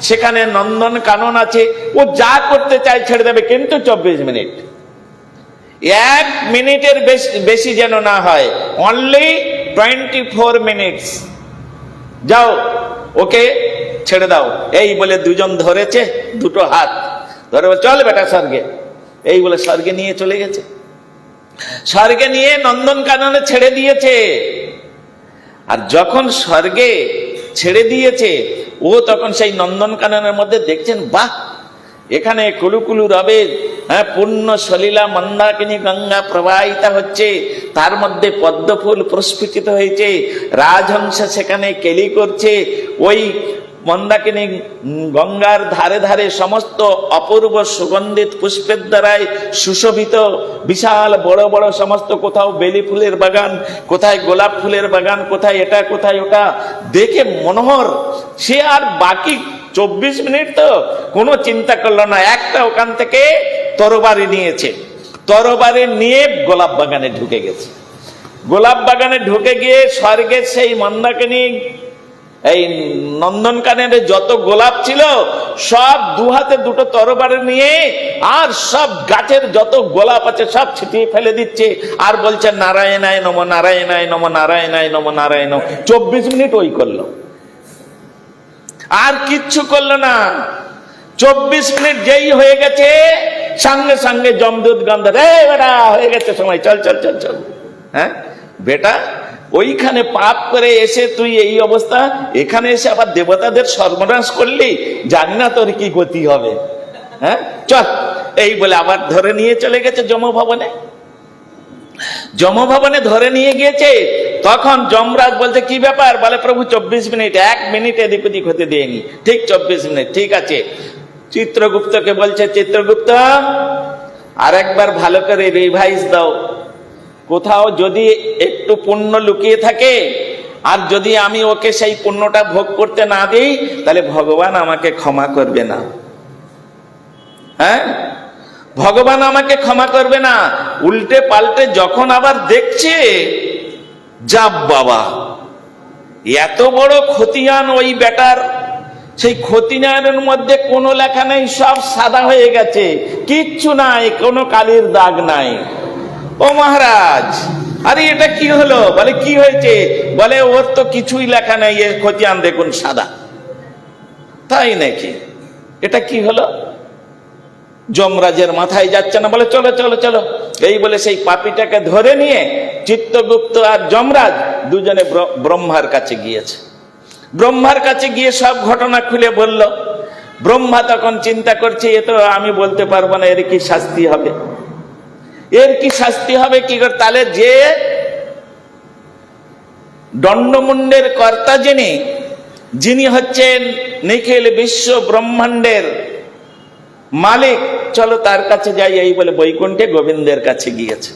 সেখানে নন্দন কানন আছে, ও যা করতে চায় ছেড়ে দেবে, কিন্তু 24 মিনিট, 1 মিনিটের বেশি যেন না হয়, অনলি 24 মিনিটস, যাও ওকে ছেড়ে দাও। এই বলে দুজন ধরেছে, দুটো হাত ধরে চল বেটা স্বর্গে, এই বলে স্বর্গে নিয়ে চলে গেছে। স্বর্গে নিয়ে নন্দন কাননে ছেড়ে দিয়েছে। আর যখন স্বর্গে ছেড়ে দিয়েছে, ও তখন সেই নন্দন কাননের মধ্যে দেখছেন, বাহ, এখানে কুলুকুলু রবে পূর্ণ সলীলা মন্দাকিনী গঙ্গা প্রবাহিতা হচ্ছে, তার মধ্যে পদ্মফুল প্রস্ফুটিত হয়েছে, রাজহংস সেখানে কেলি করছে, ওই মন্দাকিনী গঙ্গার ধারে ধারে সমস্ত অপূর্ব সুগন্ধিত পুষ্পের দ্বারায় সুশোভিত বিশাল বড় বড় সমস্ত, কোথাও বেলি ফুলের বাগান, কোথায় গোলাপ ফুলের বাগান, কোথায় এটা কোথায় ওটা, দেখে মনোহর। সে আর বাকি 24 মিনিট তো কোনো চিন্তা করলো না, একটা ওখান থেকে তরবারি নিয়েছে, তরবারি নিয়ে গোলাপ বাগানে ঢুকে গেছে। গোলাপ বাগানে ঢুকে গিয়ে স্বর্গের সেই মন্দাকিনী এই নন্দনকাননে যত গোলাপ ছিল সব দু হাতে দুটো তরবারি নিয়ে, আর সব গাছের যত গোলাপ আছে সব ছিটিয়ে ফেলে দিচ্ছে, আর বলছে নারায়ণায় নম, নারায়ণায় নম, নারায়ণায় নম, নারায়ণ। 24 মিনিট ওই করলো, আর কিচ্ছু করলো না। 24 মিনিট যেই হয়ে গেছে, সঙ্গে সঙ্গে যমদূত গন্ধ, রে বেটা হয়ে গেছে সময়, চল চল চল চল। হ্যাঁ বেটা, ওইখানে পাপ করে এসে তুই এই অবস্থা, এখানে এসে আবার দেবতাদের সর্বনাশ করলি, জানি না তোর কি গতি হবে। হ্যাঁ চল, এই বলে আবার ধরে নিয়ে চলে গেছে যমভবনে। যমভবনে ধরে নিয়ে গিয়েছে, তখন যমরাজ বলছে কি ব্যাপার, বলে প্রভু 24 মিনিট, 1 মিনিট এদিক ওদিক হতে দেয়নি, ঠিক 24 মিনিট, ঠিক আছে। চিত্রগুপ্তকে বলছে, চিত্রগুপ্ত আরেকবার ভালো করে রিভাইজ দাও, কোথাও যদি একটু পুণ্য লুকিয়ে থাকে, আর যদি আমি ওকে সেই পুণ্যটা ভোগ করতে না দিই, তাহলে ভগবান আমাকে ক্ষমা করবে না। হ্যাঁ, ভগবান আমাকে ক্ষমা করবে না। উল্টে পাল্টে যখন আবার দেখছে, যা বাবা, এত বড় খতিয়ান ওই বেটার, সেই খতিয়ানের মধ্যে কোনো লেখা নেই, সব সাদা হয়ে গেছে, কিচ্ছু নাই, কোনো কালির দাগ নাই। ও মহারাজ, আরে এটা কি হলো? বলে কি হয়েছে? বলে ওর তো কিছুই লেখা নাই, এর খতিয়ান দেখুন সাদা। তাই নাকি? এটা কি হলো? যমরাজের মাথায় যাচ্ছে না, বলে চলো চলো চলো। এই বলে সেই পাপীটাকে ধরে নিয়ে চিত্রগুপ্ত আর যমরাজ দুজনে ব্রহ্মার কাছে গিয়েছে। ব্রহ্মার কাছে গিয়ে সব ঘটনা খুলে বলল। ব্রহ্মা তখন চিন্তা করছে, এ তো আমি বলতে পারবো না, এর কি শাস্তি হবে, এর কি শাস্তি হবে কি করে। তাহলে যে দণ্ডমুণ্ডের কর্তা যিনি হচ্ছেন নিখিল বিশ্ব ব্রহ্মাণ্ডের মালিক, চলো তার কাছে যাই। এই বলে বৈকুণ্ঠে গোবিন্দের কাছে গিয়েছে।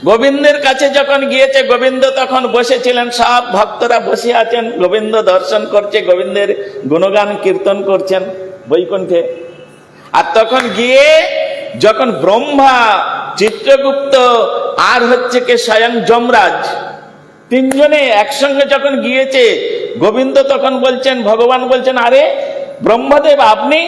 গোবিন্দের কাছে যখন গিয়েছে, গোবিন্দ তখন বসেছিলেন, সব ভক্তরা বসে আছেন, গোবিন্দ দর্শন করছে, গোবিন্দের গুণগান কীর্তন করছেন বৈকুণ্ঠে। আর তখন গিয়ে যখন ব্রহ্মা, চিত্রগুপ্ত আর হচ্ছে কে স্বয়ং যমরাজ, তিনজনে একসঙ্গে যখন গিয়েছে, গোবিন্দ তখন বলছেন, ভগবান বলছেন, আরে ব্রহ্মদেব আপনি,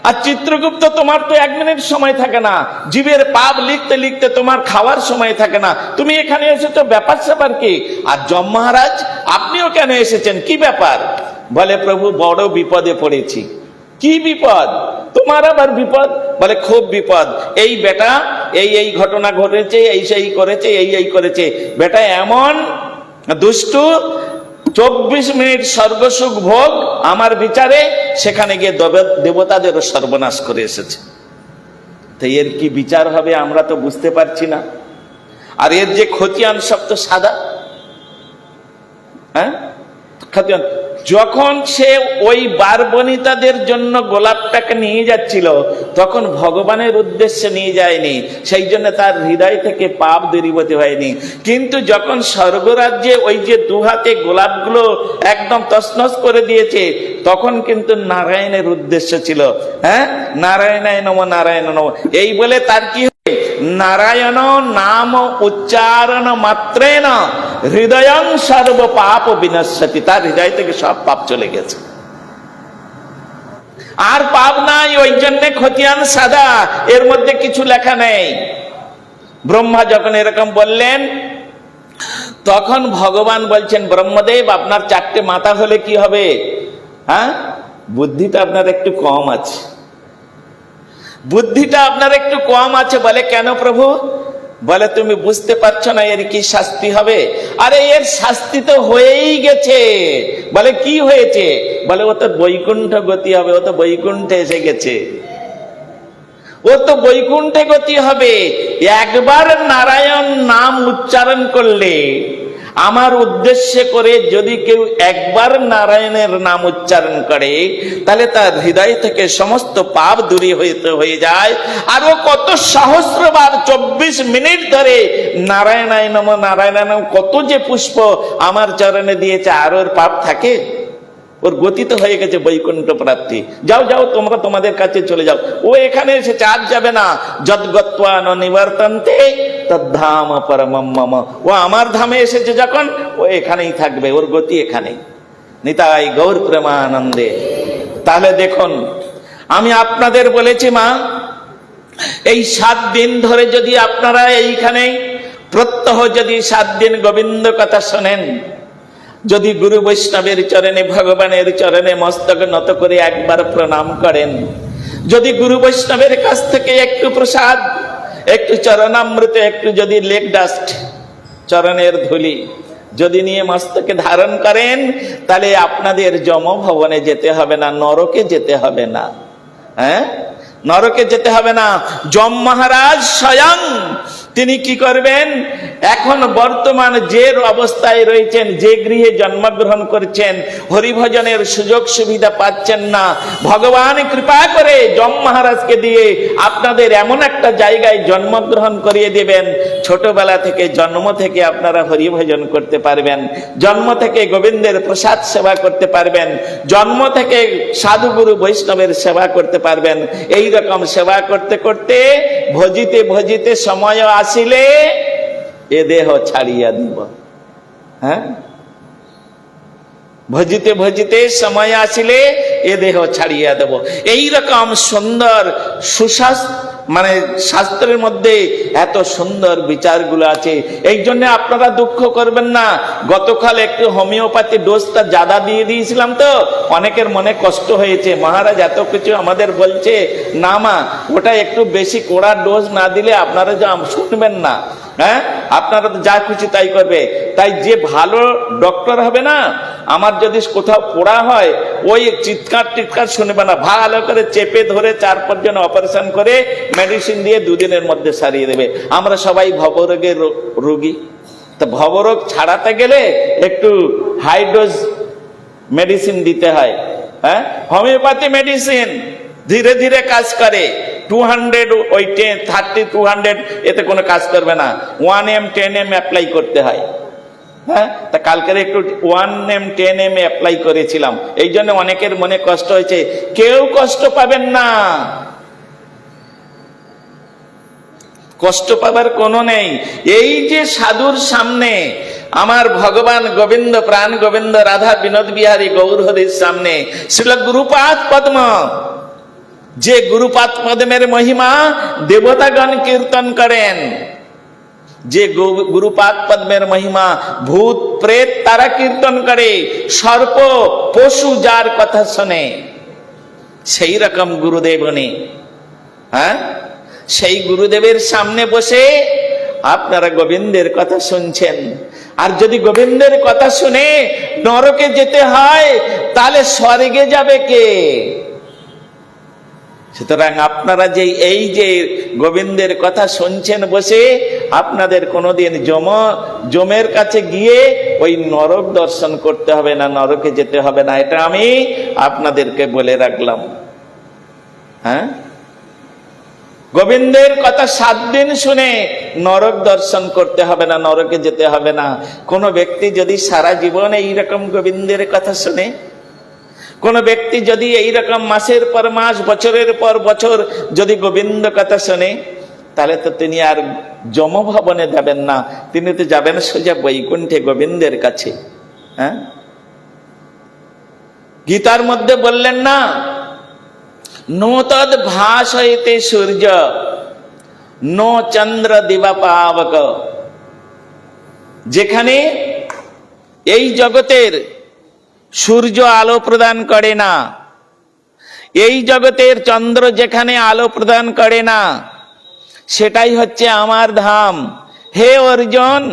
আর চিত্রগুপ্ত তোমার তো 1 মিনিট সময় থাকে না, জীবের পাপ লিখতে লিখতে তোমার খাওয়ার সময় থাকে না, তুমি এখানে এসেছো, ব্যাপার স্যাপার কি? আর যম মহারাজ আপনিও কেন এসেছেন, কি ব্যাপার? বলে প্রভু বড় বিপদে পড়েছি। কি বিপদ? তোমার আবার বিপদ? বলে খুব বিপদ। এই বেটা এই এই ঘটনা ঘটেছে, এই সেই করেছে, এই এই করেছে। বেটা এমন দুষ্টু, 24 মিনিট স্বর্গসুখ ভোগ, আমার বিচারে সেখানে গিয়ে দেবতাদেরও সর্বনাশ করে এসেছে। তো এর কি বিচার হবে আমরা তো বুঝতে পারছি না। আর এর যে খতিয়ান সব তো সাদা, হ্যাঁ খতিয়ান। যখন সে ওই বারবনিতাদের জন্য গোলাপটাকে নিয়ে যাচ্ছিল, তখন ভগবানের উদ্দেশ্যে নিয়ে যায়নি, সেই জন্য তার হৃদয় থেকে পাপ দূরীভূত হয়নি। কিন্তু যখন স্বর্গরাজ্যে ওই যে দুহাতে গোলাপগুলো একদম তছনছ করে দিয়েছে, তখন কিন্তু নারায়ণের উদ্দেশ্য ছিল। হ্যাঁ, নারায়ণায় নমঃ, নারায়ণ নমঃ, এই বলে তার কি নারায়ণ নাম উচ্চারণ মাত্রেন হৃদয়ং সর্ব পাপ বিনশ্যতি, তার হৃদয় থেকে সব পাপ চলে গেছে, আর পাপ নাই। ওই জন্য খতিয়ান সাদা, এর মধ্যে কিছু লেখা নেই। ব্রহ্মা যখন এরকম বললেন, তখন ভগবান বলছেন, ব্রহ্মদেব আপনার 4টে মাথা হলে কি হবে? হ্যাঁ, বুদ্ধিটা আপনার একটু কম আছে, বুদ্ধিটা আপনার একটু কম আছে। বলে কেন প্রভু? বলে তুমি বুঝতে পারছো না এর কি শাস্তি হবে? আরে এর শাস্তি তো হয়েই গেছে। বলে কি হয়েছে? বলে ও তো বৈকুণ্ঠ গতি হবে, ও তো বৈকুণ্ঠে এসে গেছে, ও তো বৈকুণ্ঠে গতি হবে। একবার নারায়ণ নাম উচ্চারণ করলে, আমার উদ্দেশ্যে করে যদি কেউ একবার নারায়ণের নাম উচ্চারণ করে, তাহলে তার হৃদয় থেকে সমস্ত পাপ দূরে হয়ে যায়। আরো কত সহস্রবার 24 মিনিট ধরে নারায়ণায় নমঃ, নারায়ণায় নমঃ, কত যে পুষ্প আমার চরণে দিয়েছে, আর ওর পাপ থাকে? ওর গতি তো হয়ে গেছে বৈকুণ্ঠ প্রাপ্তি। যাও যাও, তোমরা তোমাদের কাছে চলে যাও, ও এখানে এসেছে, আর যাবে না। যদ্গত্বা ন নিবর্তন্তে তদ্ধাম পরমম মম, ও আমার ধামে এসেছে যখন, ও এখানেই থাকবে, ওর গতি এখানেই। নিতাই গৌর প্রেমানন্দে। তাহলে দেখুন, আমি আপনাদের বলেছি মা, এই 7 দিন ধরে যদি আপনারা এইখানে প্রত্যহ যদি 7 দিন গোবিন্দ কথা শোনেন, যদি গুরু বৈষ্ণবের চরণে, ভগবানের চরণে মস্তক নত করে একবার প্রণাম করেন, যদি গুরু বৈষ্ণবের কাছ থেকে একটু প্রসাদ, একটু চরণামৃত, একটু যদি লেগ ডাস্ট, চরণের ধুলি যদি নিয়ে মস্তকে ধারণ করেন, তাহলে আপনাদের যম ভবনে যেতে হবে না, নরকে যেতে হবে না। হ্যাঁ, নরকে যেতে হবে না। যম মহারাজ স্বয়ং তিনি কি করবেন? এখন বর্তমান যে অবস্থায় রয়েছেন, যে গৃহে জন্মগ্রহণ করছেন, হরিভজনের সুযোগ সুবিধা পাচ্ছেন না, ভগবান কৃপা করে যম মহারাজকে দিয়ে আপনাদের এমন একটা জায়গায় জন্মগ্রহণ করিয়ে দেবেন, ছোটবেলা থেকে, জন্ম থেকে আপনারা হরিভজন করতে পারবেন, জন্ম থেকে গোবিন্দের প্রসাদ সেবা করতে পারবেন, জন্ম থেকে সাধুগুরু বৈষ্ণবের সেবা করতে পারবেন। এই রকম সেবা করতে করতে ভজিতে ভজিতে সময় আসিলে এ দেহ ছাড়িয়া দিব। হ্যাঁ, ভজিতে ভজিতে সময় আসিলে এ দেহ ছাড়িয়া দেব। এইরকম সুন্দর মানে শাস্ত্রের মধ্যে এত সুন্দর বিচারগুলো আছে। এই জন্য আপনারা দুঃখ করবেন না। গতকাল একটু হোমিওপ্যাথি ডোজটা জাদা দিয়ে দিয়েছিলাম, তো অনেকের মনে কষ্ট হয়েছে, মহারাজ এত কিছু আমাদের বলছে। না মা, ওটা একটু বেশি কড়া ডোজ না দিলে আপনারা যা শুনবেন না। হ্যাঁ, আপনারা তো যা খুশি তাই করবে। তাই যে ভালো ডক্টর হবে না, আমার যদি কোথাও পোড়া হয়, ওই চিৎকার টিৎকার শুনবে না, ভালো করে চেপে ধরে 4-5 জন অপারেশন করে মেডিসিন দিয়ে 2 দিনের মধ্যে সারিয়ে দেবে। আমরা সবাই ভবরোগের রোগী, তো ভবরোগ ছাড়াতে গেলে একটু হাই ডোজ মেডিসিন দিতে হয়। হ্যাঁ, হোমিওপ্যাথি মেডিসিন ধীরে ধীরে কাজ করে। 200 ওই 30-200 এতে কোনো কাজ করবে না। 1M 10M অ্যাপ্লাই করতে হয়। হ্যাঁ, তা কালকের একটু 1M 10M অ্যাপ্লাই করেছিলাম, এই জন্য অনেকের মনে কষ্ট হয়েছে। কেউ কষ্ট পাবেন না, কষ্ট পাবার কোনো নেই। এই যে সাধুর সামনে আমার ভগবান গোবিন্দ, প্রাণ গোবিন্দ, রাধা বিনোদ বিহারী গৌর হরির সামনে ছিল গুরুপাদ পদ্ম, যে গুরুপাদ পদ্মের মহিমা দেবতাগণ কীর্তন করেন, যে গুরুপাদ পদ্মের মহিমা ভূত প্রেত তারা কীর্তন করে, সর্প পশু যার কথা শোনে, সেই রকম গুরুদেব উনি। হ্যাঁ, সেই গুরুদেবের সামনে বসে আপনারা গোবিন্দের কথা শুনছেন। আর যদি গোবিন্দের কথা শুনে নরকে যেতে হয়, তাহলে স্বর্গে যাবে কে? সুতরাং আপনারা যে এই যে গোবিন্দের কথা শুনছেন বসে, আপনাদের কোনোদিন জমের কাছে গিয়ে ওই নরক দর্শন করতে হবে না, নরকে যেতে হবে না। এটা আমি আপনাদেরকে বলে রাখলাম। হ্যাঁ, গোবিন্দের কথা 7 দিন শুনে নরক দর্শন করতে হবে না, নরকে যেতে হবে না। কোন ব্যক্তি যদি সারা জীবন এইরকম গোবিন্দের কথা শুনে, কোন ব্যক্তি যদি এইরকম মাসের পর মাস, বছরের পর বছর যদি গোবিন্দ কথা শোনে, তাহলে তো তিনি আর যমভবনে যাবেন না, তিনি তো যাবেন সোজা বৈকুণ্ঠে গোবিন্দের কাছে। হ্যাঁ, গীতার মধ্যে বললেন না, নো তদ ভাসয়তে সূর্য নো চন্দ্র দিবা পাবক। যেখানে এই জগতের সূর্য আলো প্রদান করে না, এই জগতের চন্দ্র যেখানে আলো প্রদান করে না, সেটাই হচ্ছে আমার ধাম। হে অর্জুন,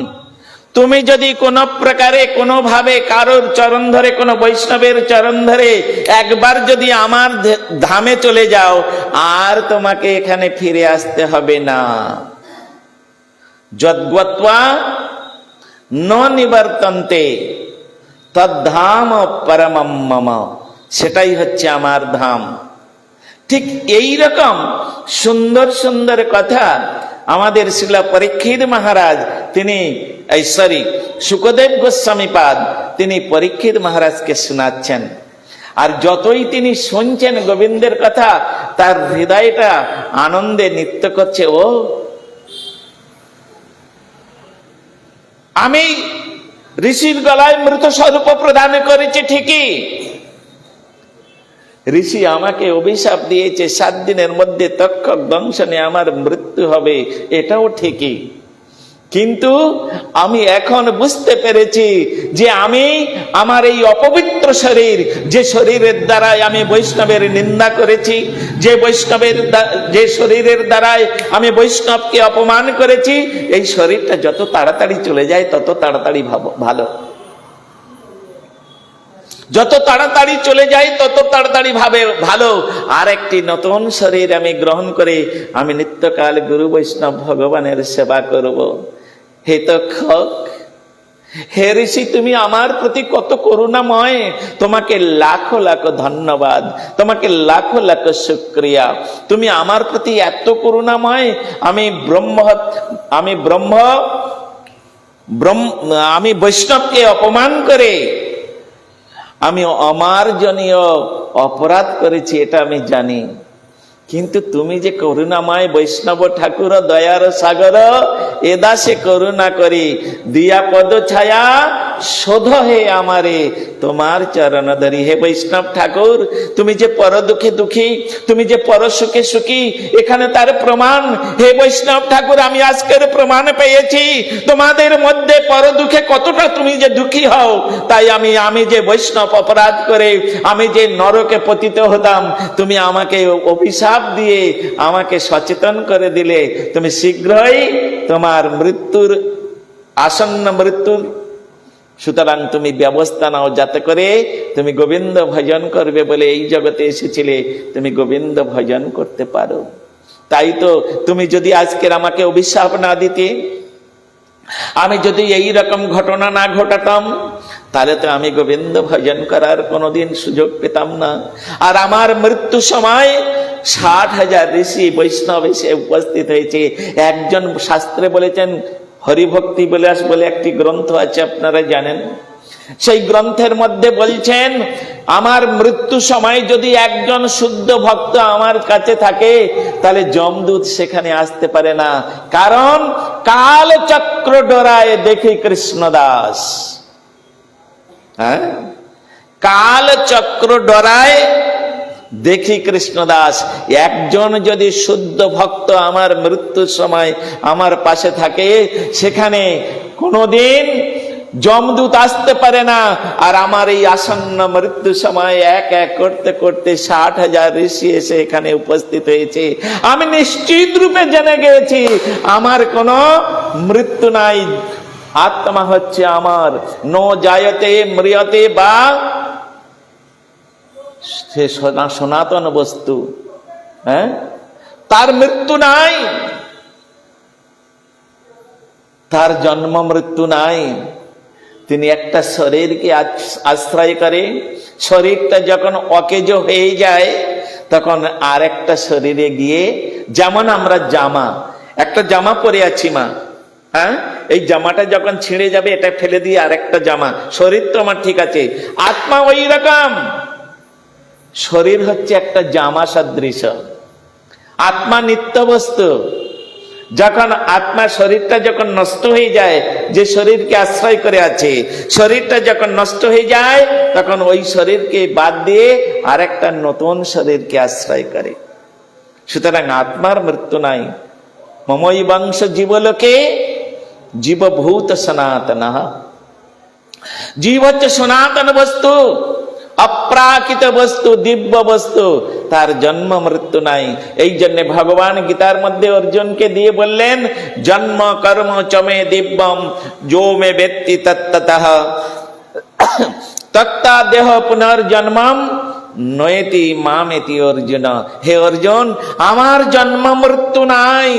তুমি যদি কোন প্রকারে কোনোভাবে কারোর চরণ ধরে, কোনো বৈষ্ণবের চরণ ধরে একবার যদি আমার ধামে চলে যাও, আর তোমাকে এখানে ফিরে আসতে হবে না। যদ্গত্বা ন নিবর্তন্তে তদ্ধাম পরমম মম, সেটাই হচ্ছে আমার ধাম। ঠিক এই রকম সুন্দর সুন্দর কথা আমাদের শ্রীল পরীক্ষিত মহারাজ, তিনি শুকদেব গোস্বামীপাদ, তিনি পরীক্ষিত মহারাজকে শোনাচ্ছেন। আর যতই তিনি শুনছেন গোবিন্দের কথা, তার হৃদয়টা আনন্দে নৃত্য করছে। ও, আমি ঋষির গলায় মৃত স্বরূপ প্রদান করেছি ঠিকই, ঋষি আমাকে অভিশাপ দিয়েছে 7 দিনের মধ্যে তক্ষক দংশনে আমার মৃত্যু হবে, এটাও ঠিকই। কিন্তু আমি এখন বুঝতে পেরেছি যে আমি আমার এই অপবিত্র শরীর, যে শরীরের দ্বারাই আমি বৈষ্ণবের নিন্দা করেছি, যে শরীরের দ্বারাই আমি বৈষ্ণবকে অপমান করেছি, এই শরীরটা যত তাড়াতাড়ি চলে যায় তত তাড়াতাড়ি ভালো। যত তাড়াতাড়ি চলে যায় তত তাড়াতাড়ি ভালো। আর একটি নতুন শরীর আমি গ্রহণ করে আমি নিত্যকাল গুরু বৈষ্ণব ভগবানের সেবা করব। হে তক্ষক, হে ঋষি, তুমি আমার প্রতি কত করুণাময়, তোমাকে লাখো লাখো ধন্যবাদ, তোমাকে লাখো লাখো শুকরিয়া। তুমি আমার প্রতি এত করুণাময়, আমি বৈষ্ণবকে অপমান করে আমি অমার্জনীয় অপরাধ করেছি, এটা আমি জানি। কিন্তু তুমি যে করুণাময় বৈষ্ণব ঠাকুর, দয়ার সাগর, এদাসে করুণা করি দিয়া পদ ছায়া শোধ হে আমারে তোমার চরণ ধরি। হে বৈষ্ণব ঠাকুর, তুমি যে পর দুঃখে দুঃখী, তুমি যে পর সুখে সুখী, এখানে তার প্রমাণ। হে বৈষ্ণব ঠাকুর, আমি আজকের প্রমাণ পেয়েছি তোমাদের মধ্যে পর দুঃখে কতটা তুমি যে দুঃখী হও। তাই আমি যে বৈষ্ণব অপরাধ করে আমি যে নরকে পতিত হতাম, তুমি আমাকে অভিশাপ দিয়ে আমাকে সচেতন করে দিলে। তুমি শীঘ্রই তোমার আসন্ন মৃত্যুর, সুতরাং তুমি ব্যবস্থা নাও যাতে করে তুমি গোবিন্দ ভজন করবে বলে এই জগতে এসেছিলে, তুমি গোবিন্দ ভজন করতে পারো। তাই তো তুমি যদি আজকের আমাকে অভিশাপ না দিতে, আমি যদি এই রকম ঘটনা না ঘটাতাম, তাহলে তো আমি গোবিন্দ ভজন করার কোনোদিন সুযোগ পেতাম না। আর আমার মৃত্যু সময় 60,000 ঋষি বৈষ্ণব এসে উপস্থিত হয়েছে। একজন শাস্ত্রে বলেছেন, হরিভক্তি বিলাস বলে একটি গ্রন্থ আছে, আপনারা জানেন। সেই গ্রন্থের মধ্যে বলছেন, আমার মৃত্যু সময় যদি একজন শুদ্ধ ভক্ত আমার কাছে থাকে, তাহলে যমদূত সেখানে আসতে পারে না। কারণ কাল চক্র ডোরায় দেখি কৃষ্ণদাস। হ্যাঁ, কাল চক্র ডোরায় দেখি কৃষ্ণদাস। একজন যদি শুদ্ধ ভক্ত আমার মৃত্যুর সময় আমার পাশে থাকে, সেখানে কোনোদিন যমদূত আসতে পারে না। আর আমার এই আসন্ন মৃত্যু সময় এক এক করতে করতে 60,000 ঋষি এসে এখানে উপস্থিত হয়েছে। আমি নিশ্চিত রূপে জেনে গিয়েছি আমার কোনো মৃত্যু নাই, আত্মা হচ্ছে আমার, নো জায়তে ম্রিয়তে, বা সে সনাতন বস্তু, হ্যাঁ, তার মৃত্যু নাই, তার জন্ম মৃত্যু নাই। তিনি একটা শরীরকে আশ্রয় করে, শরীরটা যখন অকেজ হয়ে যায় তখন আর একটা শরীরে গিয়ে, যেমন আমরা একটা জামা পরে আছি মা, হ্যাঁ, এই জামাটা যখন ছিঁড়ে যাবে এটা ফেলে দিয়ে আরেকটা জামা, শরীর তো আমার ঠিক আছে, আত্মা ওই রকম। শরীর হচ্ছে একটা জামা সদৃশ, আত্মা নিত্য বস্তু। যখন আত্মা শরীরটা যখন নষ্ট হয়ে যায়, যে শরীরকে আশ্রয় করে আছে, শরীরটা যখন নষ্ট হয়ে যায় তখন ওই শরীরকে বাদ দিয়ে আরেকটা নতুন শরীরকে আশ্রয় করে। সুতরাং আত্মার মৃত্যু নাই। মমই বংশ জীবলোকে জীবভূত সনাতন। জীব হচ্ছে সনাতন বস্তু, অপ্রাকৃত বস্তু, দিব্য বস্তু, তার জন্ম মৃত্যু নাই। এই জন্য ভগবান গীতার মধ্যে অর্জুনকে দিয়ে বললেন, জন্ম কর্ম চমে দিব্যম যো মে ব্যক্তি তত্ততঃ তত্তা দেহ পুনর্জন্মম নয়তি মামেতি অর্জুন। হে অর্জুন, আমার জন্ম মৃত্যু নাই,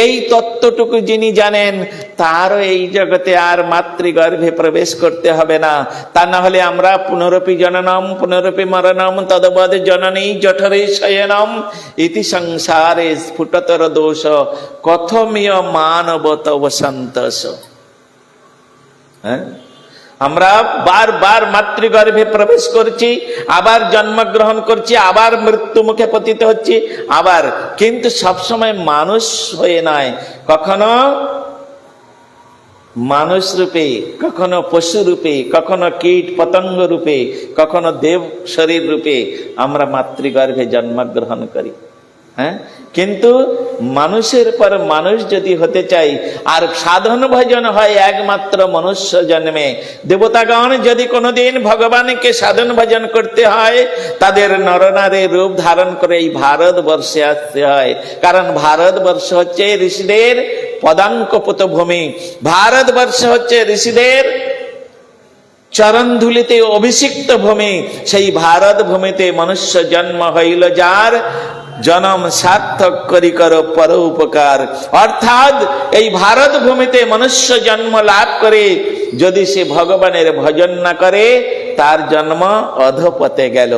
এই তত্ত্বটুকু যিনি জানেন তারও এই জগতে আর মাতৃগর্ভে প্রবেশ করতে হবে না। তা না হলে আমরা পুনরপি জননম পুনরপি মরণম তদবদ জননী জঠরে শয়নম ইতি সংসারে স্ফুটতর দোষ কথমীয় মানব তব সন্তোষ। হ্যাঁ, আমরা বারবার মাতৃগর্ভে প্রবেশ করছি, আবার জন্মগ্রহণ করছি, আবার মৃত্যু মুখে পতিত হচ্ছি, আবার, কিন্তু সবসময় মানুষ হয়ে নয়, কখনো মানুষ রূপে, কখনো পশু রূপে, কখনো কীট পতঙ্গ রূপে, কখনো দেব শরীর রূপে আমরা মাতৃগর্ভে জন্মগ্রহণ করি। হ্যাঁ, কিন্তু মানুষের পর মানুষ যদি হতে চাই, আর সাধন ভজন হয় একমাত্র মনুষ্য জন্মে। দেবতাগণ যদি কোনোদিন ভগবানকে সাধন ভজন করতে হয়, তাদের নরনারী রূপ ধারণ করে এই ভারতবর্ষে আসতে হয়। কারণ ভারতবর্ষ হচ্ছে ঋষিদের পদাঙ্কপুত ভূমি, ভারতবর্ষ হচ্ছে ঋষিদের চরণ ধুলিতে অভিষিক্ত ভূমি। সেই ভারত ভূমিতে মনুষ্য জন্ম হইল যার, জনম সার্থক করি কর পর উপকার। অর্থাৎ এই ভারত ভূমিতে মনুষ্য জন্ম লাভ করে যদি সে ভগবানের ভজন না করে, তার জন্ম অধপথে গেল।